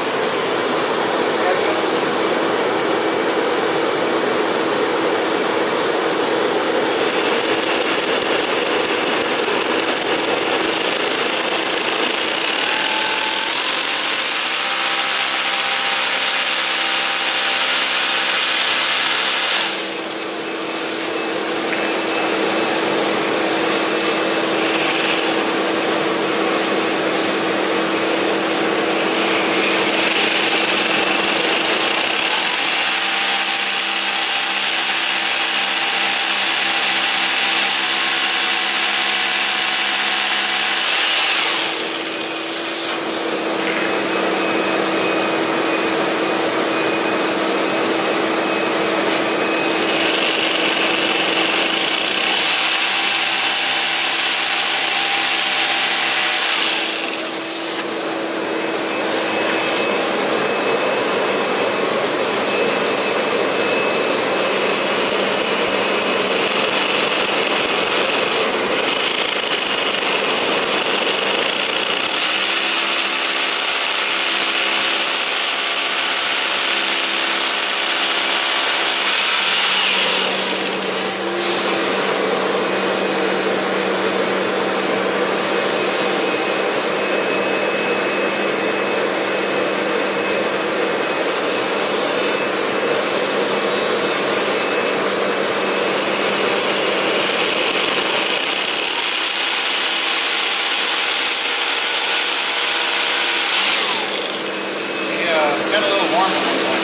Got a little warm at one point.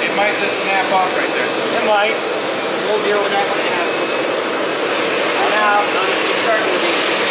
It might just snap off right there. It might. We'll deal with that when it happens. Now, I'm just starting with these.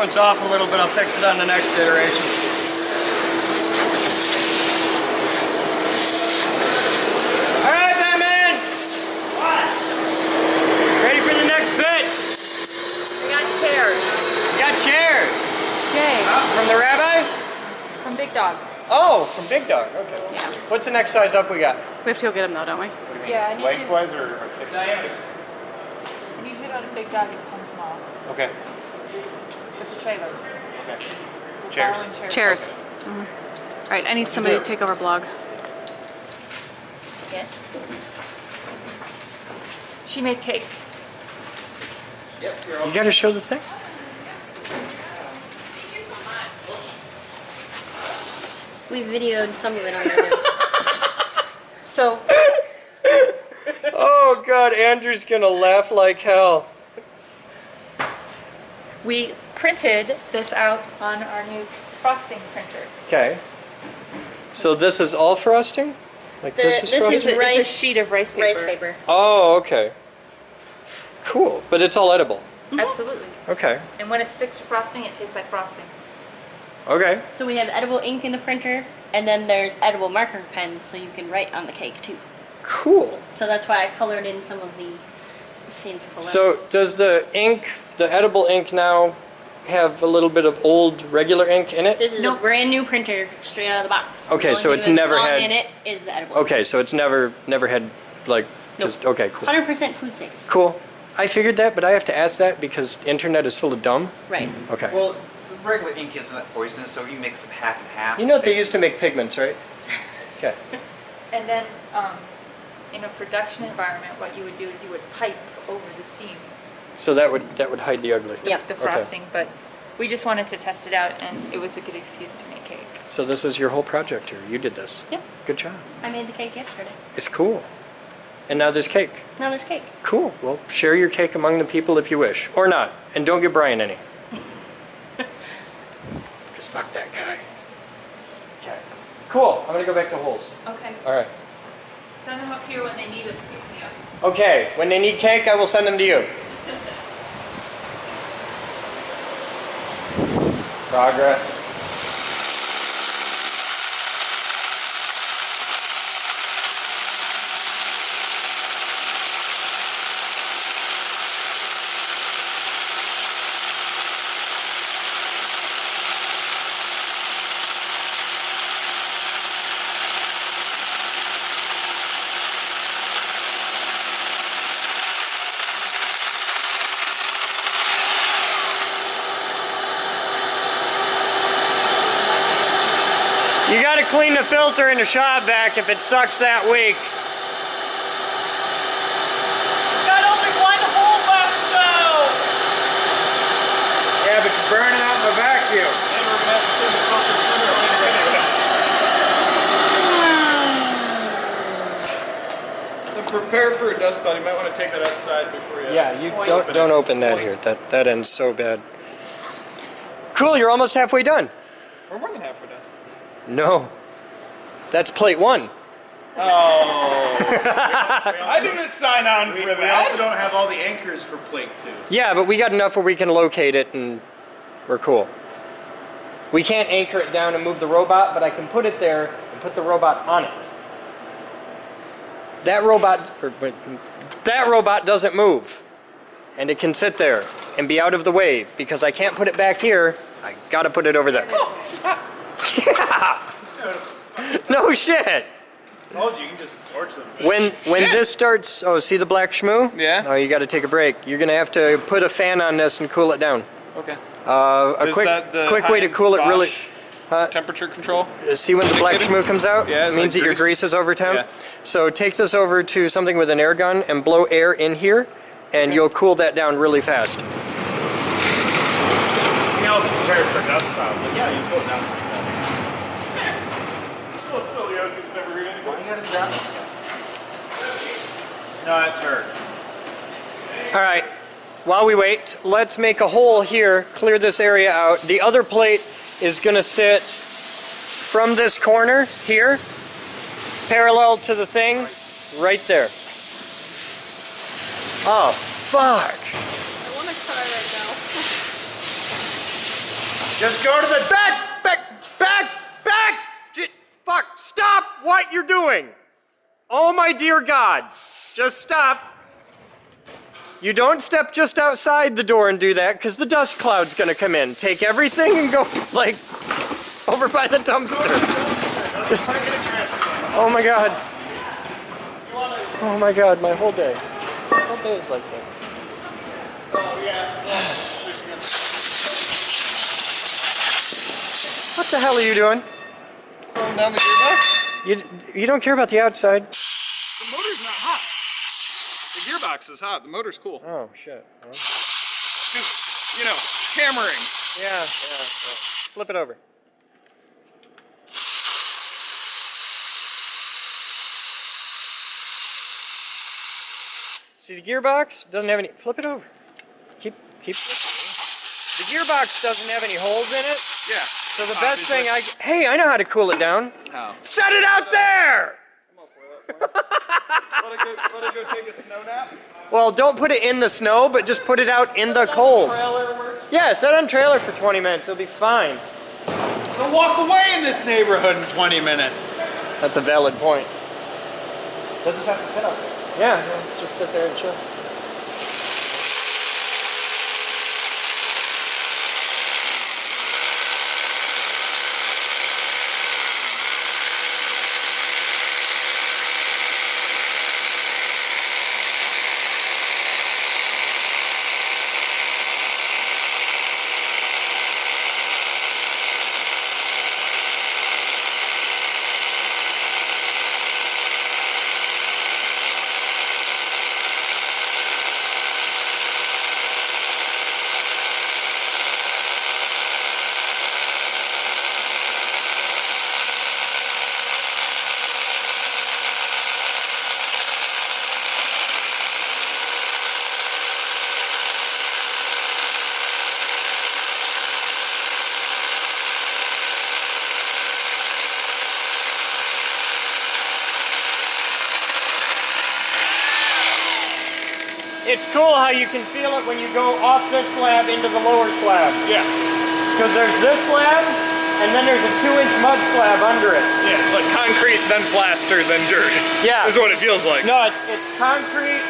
one's off a little bit. I'll fix it on the next iteration. All right, Batman. What? Ready for the next bit? We got chairs. You got chairs. Yay. From the rabbi? From Big Dog. Oh, from Big Dog. Okay. Yeah. What's the next size up we got? We have to go get them though, don't we? Yeah, I need Lengthwise or thick? Diameter. You should go to Big Dog and 10 small. Okay. With the trailer. Okay. We'll Chairs. borrow in Chairs. All right, I need somebody to take over blog. Yes. She made cake. You gotta show the thing. We videoed some of it already. So, Oh God, Andrew's gonna laugh like hell. we printed this out on our new frosting printer. Okay. So this is all frosting? Like this is frosting? It's a sheet of rice paper. Rice paper. Oh, okay. Cool, but it's all edible. Absolutely. Okay. And when it sticks to frosting, it tastes like frosting. Okay. So we have edible ink in the printer, and then there's edible marker pens, so you can write on the cake too. Cool. So that's why I colored in some of the fanciful letters. So does the ink, the edible ink now have a little bit of old regular ink in it? This is a brand new printer, straight out of the box. Okay, The so only it's thing that's never gone had- in it is the edible. Okay, so it's never had like just okay, cool. 100% food safe. Cool. I figured that, but I have to ask that because the internet is full of dumb. Right. Okay. Well, the regular ink isn't that poisonous, so you mix it half and half. You know what they used to make pigments, right? Okay. And then, in a production environment, what you would do is you would pipe over the seam So that would hide the ugly. the Okay. frosting, but we just wanted to test it out, and it was a good excuse to make cake. So this was your whole project here. You did this. Yep. Good job. I made the cake yesterday. It's cool. And now there's cake. Now there's cake. Cool. Well, share your cake among the people if you wish. Or not. And don't give Brian any. Because fuck that guy. Okay. Cool. I'm going to go back to holes. Okay. All right. Send them up here when they need a pick-me-up. Okay. When they need cake, I will send them to you. Progress. You got to clean the filter in the shop vac if it sucks that week. Got only one hole left though. Yeah, but you're burning out my vacuum. Prepare for a dust cloud. You might want to take that outside before you. Yeah, you don't open that here. That ends so bad. Cool, you're almost halfway done. We're more than halfway done. No. That's plate one. Oh. I didn't sign on for that. We also don't have all the anchors for plate 2. Yeah, but we got enough where we can locate it and we're cool. We can't anchor it down and move the robot, but I can put it there and put the robot on it. That robot doesn't move. And it can sit there and be out of the way because I can't put it back here. I gotta put it over there. Yeah. No shit. Told you, you can just torch them. When this starts, oh, see the black shmoo? Yeah. Oh, you got to take a break. You're gonna have to put a fan on this and cool it down. Okay. A Is quick that the quick way to cool it really. Temperature control? See when the black shmoo comes out? Yeah, It means that your grease is over temp. Yeah. So take this over to something with an air gun and blow air in here, and you'll cool that down really fast. You can also prepare it for a dust cloud, but yeah, you can pull it down pretty fast. Little scoliosis never hurt anybody. Why you gotta drop this stuff? No, that's her. All right. While we wait, let's make a hole here, clear this area out. The other plate is going to sit from this corner here, parallel to the thing, right there. Oh, fuck. I want to cry right Just go to the back. Fuck, stop what you're doing. Oh my dear God, just stop. You don't step just outside the door and do that because the dust cloud's gonna come in. Take everything and go like over by the dumpster. Oh my God. Oh my God, my whole day. My whole day is like this. Oh, yeah. What the hell are you doing? Pulling down the gearbox? You don't care about the outside. The motor's not hot. The gearbox is hot. The motor's cool. Oh, shit. Well. Just, you know, hammering. Yeah. Flip it over. See the gearbox? Doesn't have any. Flip it over. Keep flipping. The gearbox doesn't have any holes in it. Yeah. So the best thing hey, I know how to cool it down. How? Set it out there! Let it go take a snow nap? Well, don't put it in the snow, but just put it out in the cold. Yeah, set it on trailer for 20 minutes. It'll be fine. They'll walk away in this neighborhood in 20 minutes. That's a valid point. They'll just have to sit out there. Yeah, just sit there and chill. It's cool how you can feel it when you go off this slab into the lower slab. Yeah. Because there's this slab, and then there's a 2-inch mud slab under it. Yeah, it's like concrete, then plaster, then dirt. Yeah. Is what it feels like. No, it's concrete,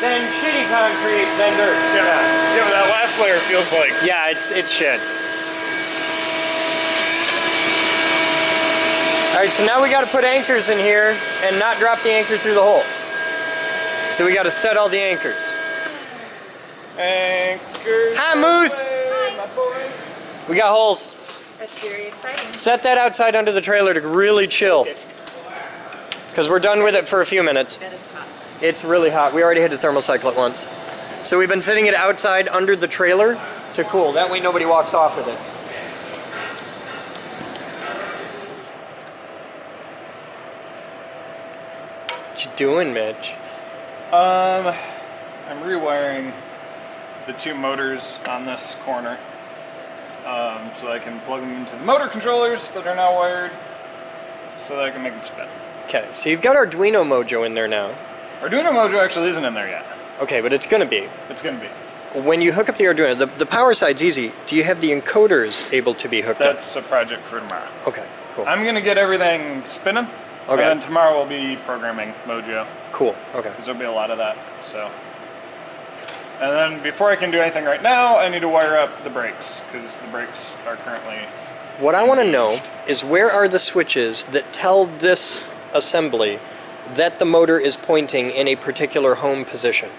then shitty concrete, then dirt. Yeah, but that last layer feels like... Yeah, it's shit. Alright, so now we gotta put anchors in here and not drop the anchor through the hole. So we gotta set all the anchors. Anchors. Hi, Moose! Hi. We got holes. That's very exciting. Set that outside under the trailer to really chill. Because we're done with it for a few minutes. And it's hot. It's really hot. We already had to thermal cycle it once. So we've been sitting it outside under the trailer to cool. That way nobody walks off with it. What you doing, Mitch? I'm rewiring the 2 motors on this corner so I can plug them into the motor controllers that are now wired so that I can make them spin. Okay, so you've got Arduino Mojo in there now. Arduino Mojo actually isn't in there yet. Okay, but it's gonna be. It's gonna be. When you hook up the Arduino, the power side's easy. Do you have the encoders able to be hooked up? That's a project for tomorrow. Okay, cool. I'm gonna get everything spinning. Okay. And then tomorrow we'll be programming Mojo. Cool, okay. Because there'll be a lot of that, so. And then before I can do anything right now, I need to wire up the brakes, because the brakes are currently... What I want to know is where are the switches that tell this assembly that the motor is pointing in a particular home position?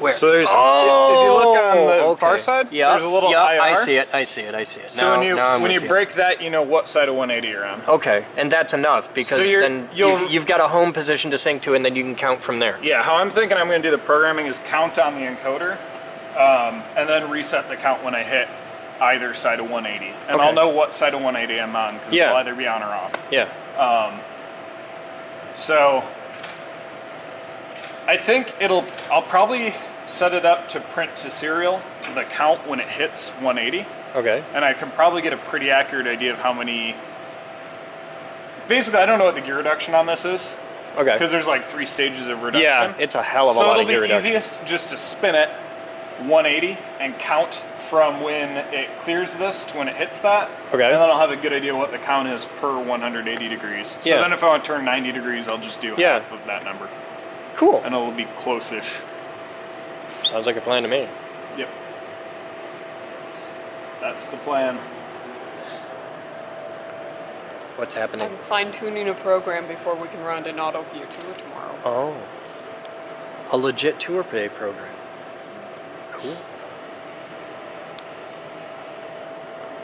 Where? So there's, if you look on the far side, there's a little IR. I see it. So when you break that, you know what side of 180 you're on. Okay, and that's enough, because So then you've got a home position to sync to, and then you can count from there. Yeah, how I'm thinking I'm going to do the programming is count on the encoder, and then reset the count when I hit either side of 180. And Okay. I'll know what side of 180 I'm on, because it'll either be on or off. Yeah. So I think I'll probably set it up to print to serial the count when it hits 180. Okay. And I can probably get a pretty accurate idea of how many. Basically, I don't know what the gear reduction on this is. Okay. Because there's like 3 stages of reduction. Yeah, it's a hell of a lot of gear So it'll be reduction. easiest just to spin it 180 and count from when it clears this to when it hits that. Okay. And then I'll have a good idea what the count is per 180 degrees. So Yeah. then if I want to turn 90 degrees, I'll just do half of that number. Cool. And it'll be close-ish. Sounds like a plan to me. Yep. That's the plan. What's happening? I'm fine-tuning a program before we can run an auto view tour tomorrow. Oh. A legit tour day program. Cool.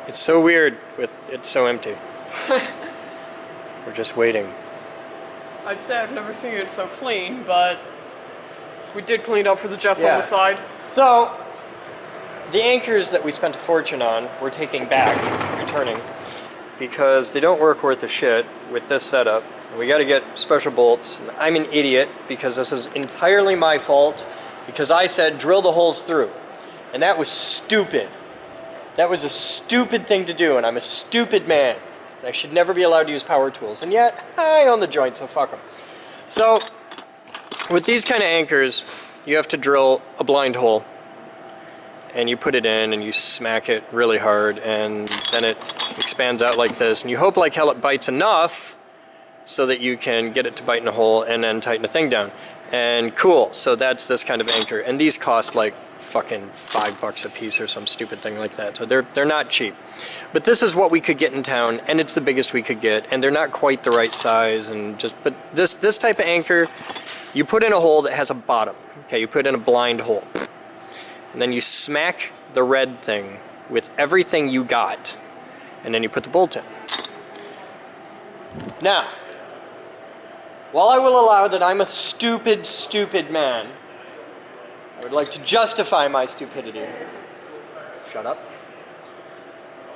It's so weird with it's so empty. We're just waiting. I'd say I've never seen it so clean, but we did clean up for the Jeff Yeah. homicide. So, the anchors that we spent a fortune on, we're taking back, returning, because they don't work worth a shit with this setup. We got to get special bolts. I'm an idiot because this is entirely my fault because I said drill the holes through. And that was stupid. That was a stupid thing to do, and I'm a stupid man. I should never be allowed to use power tools, and yet I own the joint, so fuck them. So, with these kind of anchors, you have to drill a blind hole, and you put it in, and you smack it really hard, and then it expands out like this, and you hope like hell it bites enough so that you can get it to bite in a hole and then tighten the thing down. And cool, so that's this kind of anchor, and these cost like fucking $5 a piece or some stupid thing like that, so they're not cheap. But this is what we could get in town, and it's the biggest we could get, and they're not quite the right size, and just, but this type of anchor, you put in a hole that has a bottom, okay, you put in a blind hole, and then you smack the red thing with everything you got, and then you put the bolt in. Now, while I will allow that I'm a stupid, stupid man, I would like to justify my stupidity. Shut up.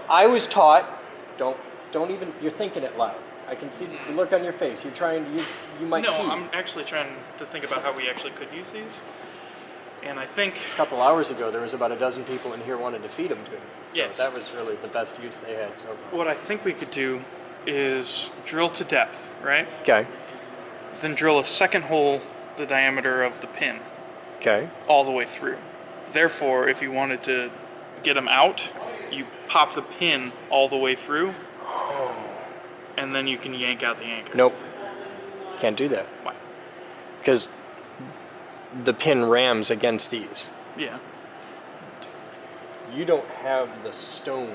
I was taught, don't even, you're thinking it loud. I can see the look on your face. You're trying, you might No, pee. I'm actually trying to think about how we actually could use these. And I think... A couple hours ago, there was about a dozen people in here wanted to feed them to me. So Yes. that was really the best use they had so far. What I think we could do is drill to depth, right? Okay. Then drill a second hole the diameter of the pin. Okay. All the way through. Therefore, if you wanted to get them out, you pop the pin all the way through, and then you can yank out the anchor. Nope. Can't do that. Why? Because the pin rams against these. Yeah. You don't have the stones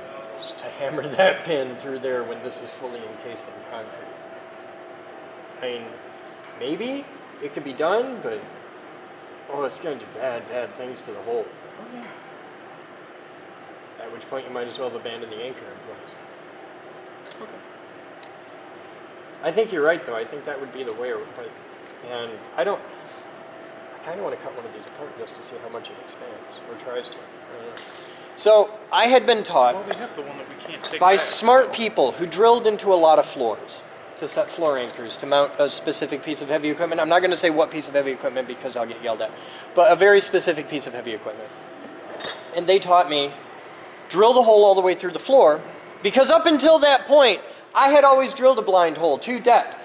to hammer that pin through there when this is fully encased in concrete. I mean, maybe it could be done, but oh, it's going to do bad things to the hole. Oh, yeah. At which point you might as well have abandoned the anchor in place. Okay. I think you're right, though. I think that would be the way, and I kind of want to cut one of these apart just to see how much it expands, or tries to. I don't know. So, I had been taught Well, we have the one that we can't take by back. smart people who drilled into a lot of floors to set floor anchors to mount a specific piece of heavy equipment. I'm not going to say what piece of heavy equipment because I'll get yelled at, but a very specific piece of heavy equipment. And they taught me, drill the hole all the way through the floor, because up until that point, I had always drilled a blind hole to depth.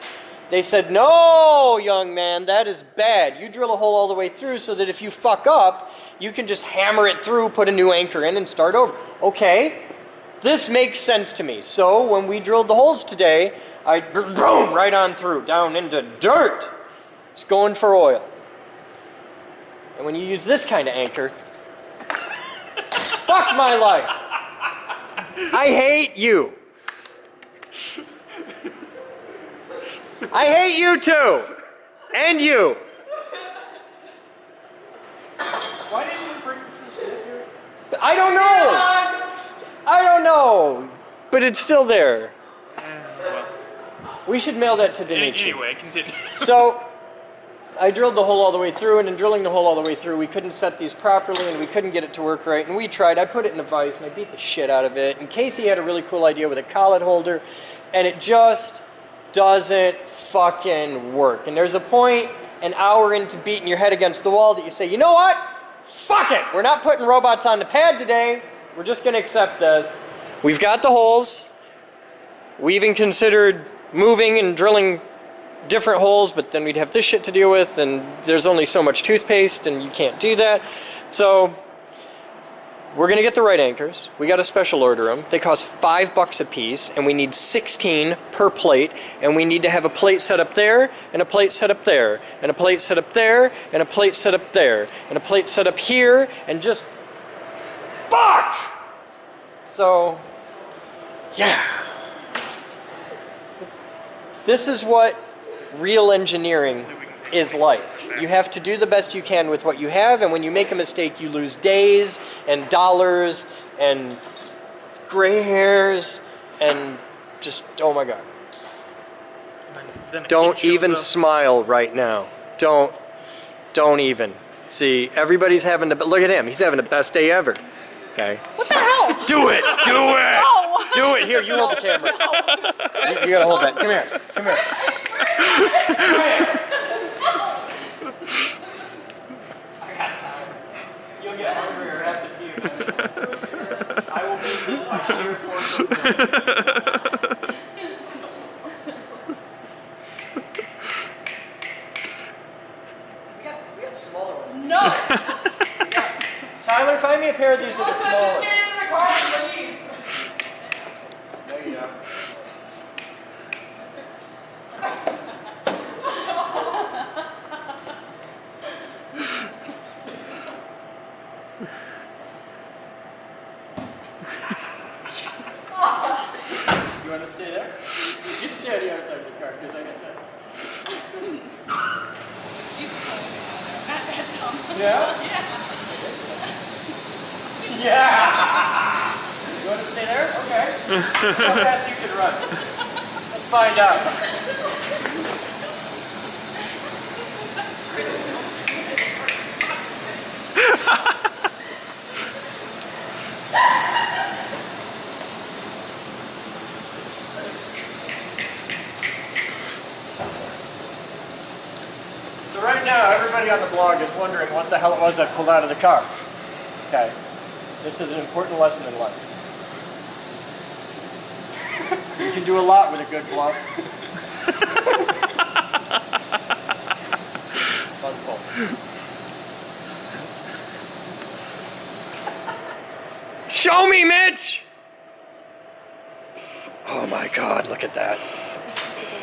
They said, no, young man, that is bad. You drill a hole all the way through so that if you fuck up, you can just hammer it through, put a new anchor in, and start over. Okay, this makes sense to me. So when we drilled the holes today, I boom, right on through, down into dirt. It's going for oil. And when you use this kind of anchor, fuck my life. I hate you. I hate you too. And you. Why didn't you bring this here? I don't know. I don't know. But it's still there. We should mail that to Denichi. Anyway, continue. So, I drilled the hole all the way through, and in drilling the hole all the way through, we couldn't set these properly, and we couldn't get it to work right, and we tried. I put it in a vise, and I beat the shit out of it, and Casey had a really cool idea with a collet holder, and it just doesn't fucking work. And there's a point, an hour into beating your head against the wall, that you say, you know what? Fuck it! We're not putting robots on the pad today. We're just going to accept this. We've got the holes. We even considered moving and drilling different holes, but then we'd have this shit to deal with, and there's only so much toothpaste, and you can't do that. So we're gonna get the right anchors. We gotta special order them. They cost $5 a piece, and we need 16 per plate, and we need to have a plate set up there, and a plate set up there, and a plate set up there, and a plate set up there, and a plate set up here, and just fuck! So, yeah. This is what real engineering is like. You have to do the best you can with what you have, and when you make a mistake, you lose days and dollars and gray hairs and just, oh my God. Don't even smile right now. Don't even. See, everybody's having the, look at him, he's having the best day ever. Okay. What the hell? Do it! Do it! No. Do it! Here, you hold the camera. You gotta hold that. Come here. Come here. I got time. You'll get hungry or have to puke. I will beat this by sheer force of will. We got smaller ones. No. Tyler, find me a pair of these that are smaller. Just get into the car and leave. No, you don't. You want to stay there? You can stay on the other side of the car because I got this. Yeah? Yeah! You want to stay there? Okay. Let's see how fast you can run. Let's find out. So right now, everybody on the blog is wondering what the hell it was I pulled out of the car. Okay. This is an important lesson in life. You can do a lot with a good bluff. SpongeBob. Show me, Mitch! Oh my God, look at that.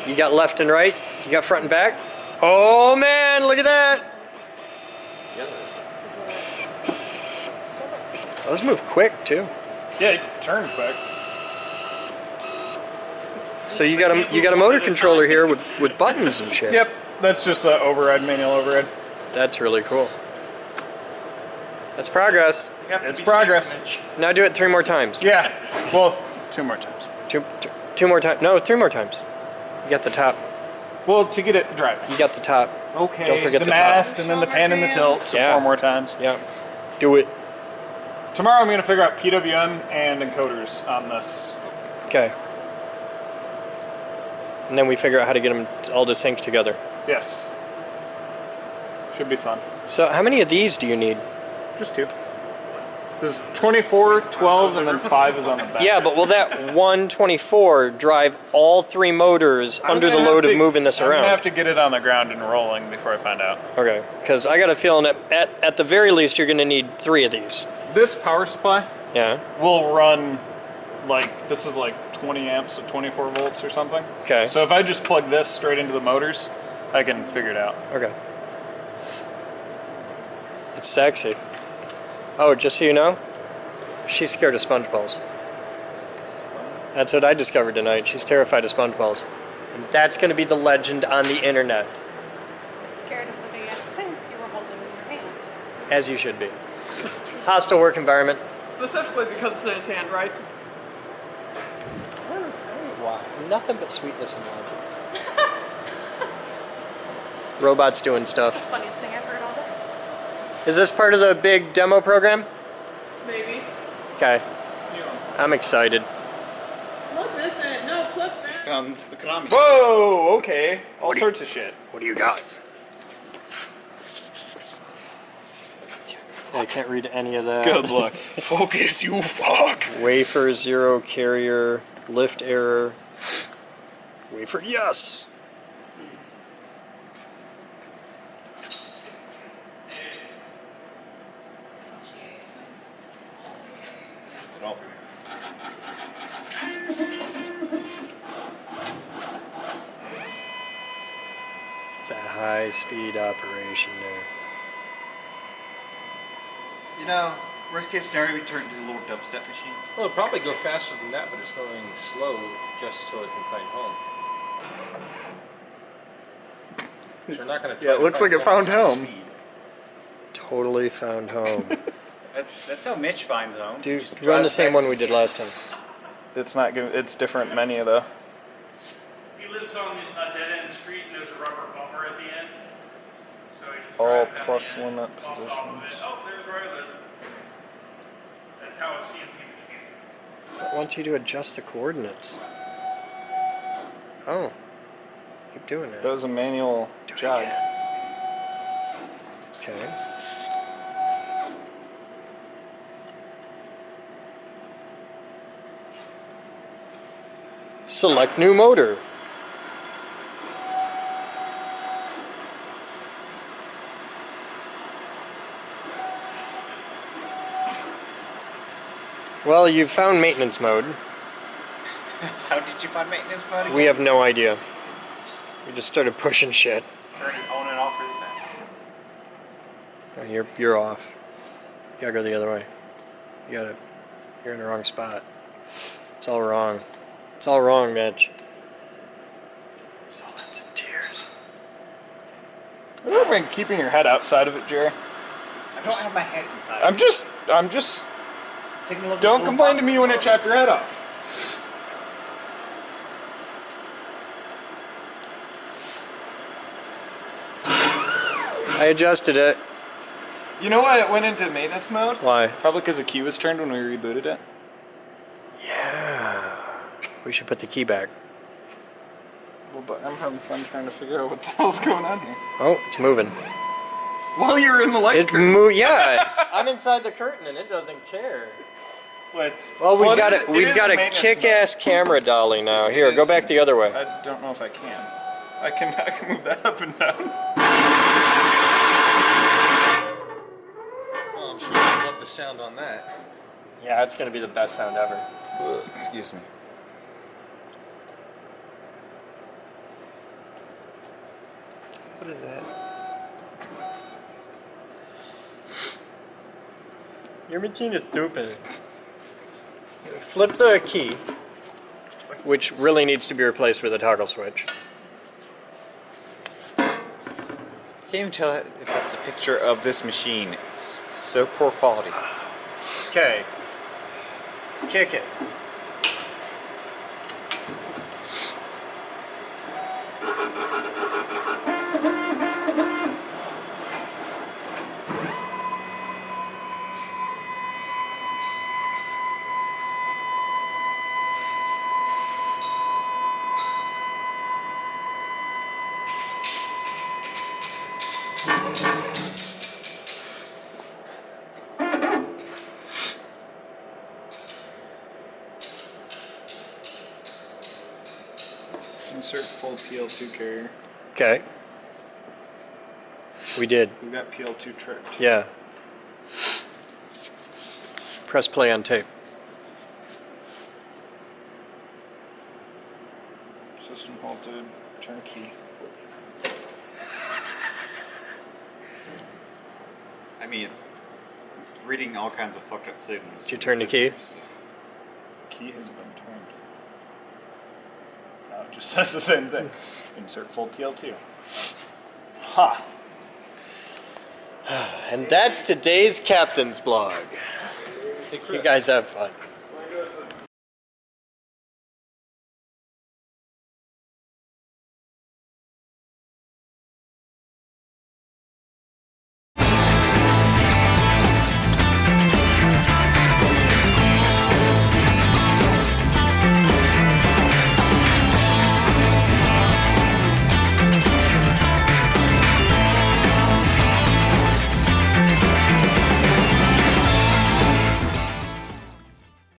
You got left and right? You got front and back? Oh man, look at that! Those move quick too. Yeah, turn quick. So you got a motor controller here with buttons and shit. Yep, that's just the override, manual override. That's really cool. That's progress. It's progress. Now do it 3 more times. Yeah, well, 2 more times. Two more times. No, 3 more times. You got the top. Well, to get it driving. You got the top. Okay, Don't forget the the mast top. and then the pan and the tilt, so Yeah. 4 more times. Yeah. Do it. Tomorrow I'm going to figure out PWM and encoders on this. Okay. And then we figure out how to get them all to sync together. Yes. Should be fun. So how many of these do you need? Just 2. There's 24, 12, and then 5 is on the back. Yeah, but will that 124 drive all 3 motors under the load of moving this I'm around? going to have to get it on the ground and rolling before I find out. Okay, because I got a feeling that at the very least you're going to need 3 of these. This power supply Yeah. will run, like, this is like 20 amps at 24 volts or something. Okay. So if I just plug this straight into the motors, I can figure it out. Okay. It's sexy. Oh, just so you know, she's scared of sponge balls. That's what I discovered tonight. She's terrified of sponge balls. And that's going to be the legend on the internet. Scared of the big ass thing you were holding in your hand. As you should be. Hostile work environment. Specifically because it's in his hand, right? I don't know why. Nothing but sweetness in love. Robots doing stuff. Funniest thing I've heard all day. Is this part of the big demo program? Maybe. Okay. I'm excited. Plug this in. No, plug that. Found the Konami. Whoa, okay. All sorts of shit. What do you got? I can't read any of that. Good luck. Focus, you fuck. Wafer, 0, carrier, lift error. Wafer, yes! it all. It's a high-speed operation there. You know, worst case scenario, we turn it into a little dubstep machine. Well, it'll probably go faster than that, but it's going slow just so it can find home. So we're not going to try. Yeah, it looks like it found home. Totally found home. That's how Mitch finds home. Dude, run the same one we did last time. It's not good. It's different menu though. He lives on a dead-end street and there's a rubber bumper at the end. So he just All drives down plus the end, limit bumps off of it. positions. Oh, there's where I live. That's how a CNC machine I want you to adjust the coordinates. Oh. Keep doing that. That was a manual jog. Okay. Select new motor. Well, you've found maintenance mode. How did you find maintenance mode again? We have no idea. We just started pushing shit. Turn it on and off really fast. Oh, you're off. You gotta go the other way. You're in the wrong spot. It's all wrong. It's all wrong, Mitch. Solid's in tears. Have you ever been keeping your head outside of it, Jerry? I don't have my head inside. I'm just. Taking a look at Don't the complain to little me when I chop your head off. I adjusted it. You know why it went into maintenance mode? Why? Probably because the key was turned when we rebooted it. Yeah. We should put the key back. Well, but I'm having fun trying to figure out what the hell's going on here. Oh, it's moving. While you're in the light curtain. Yeah. I'm inside the curtain and it doesn't care. Well, we've got a kick-ass camera dolly now. Here, go back the other way. I don't know if I can. I can move that up and down. Well, I'm sure you'll love the sound on that. Yeah, it's gonna be the best sound ever. Excuse me. What is that? Your machine is stupid. Flip the key, which really needs to be replaced with a toggle switch. Can't even tell if that's a picture of this machine. It's so poor quality. Okay. Kick it. Insert full PL2 carrier. Okay. We did. We got PL2 tricked. Yeah. Press play on tape. System halted. Turn key. I mean, it's reading all kinds of fucked up signals. Did you turn the key? Key has been turned. No, it just says the same thing. Insert full PL2. Ha! And that's today's captain's blog. You guys have fun.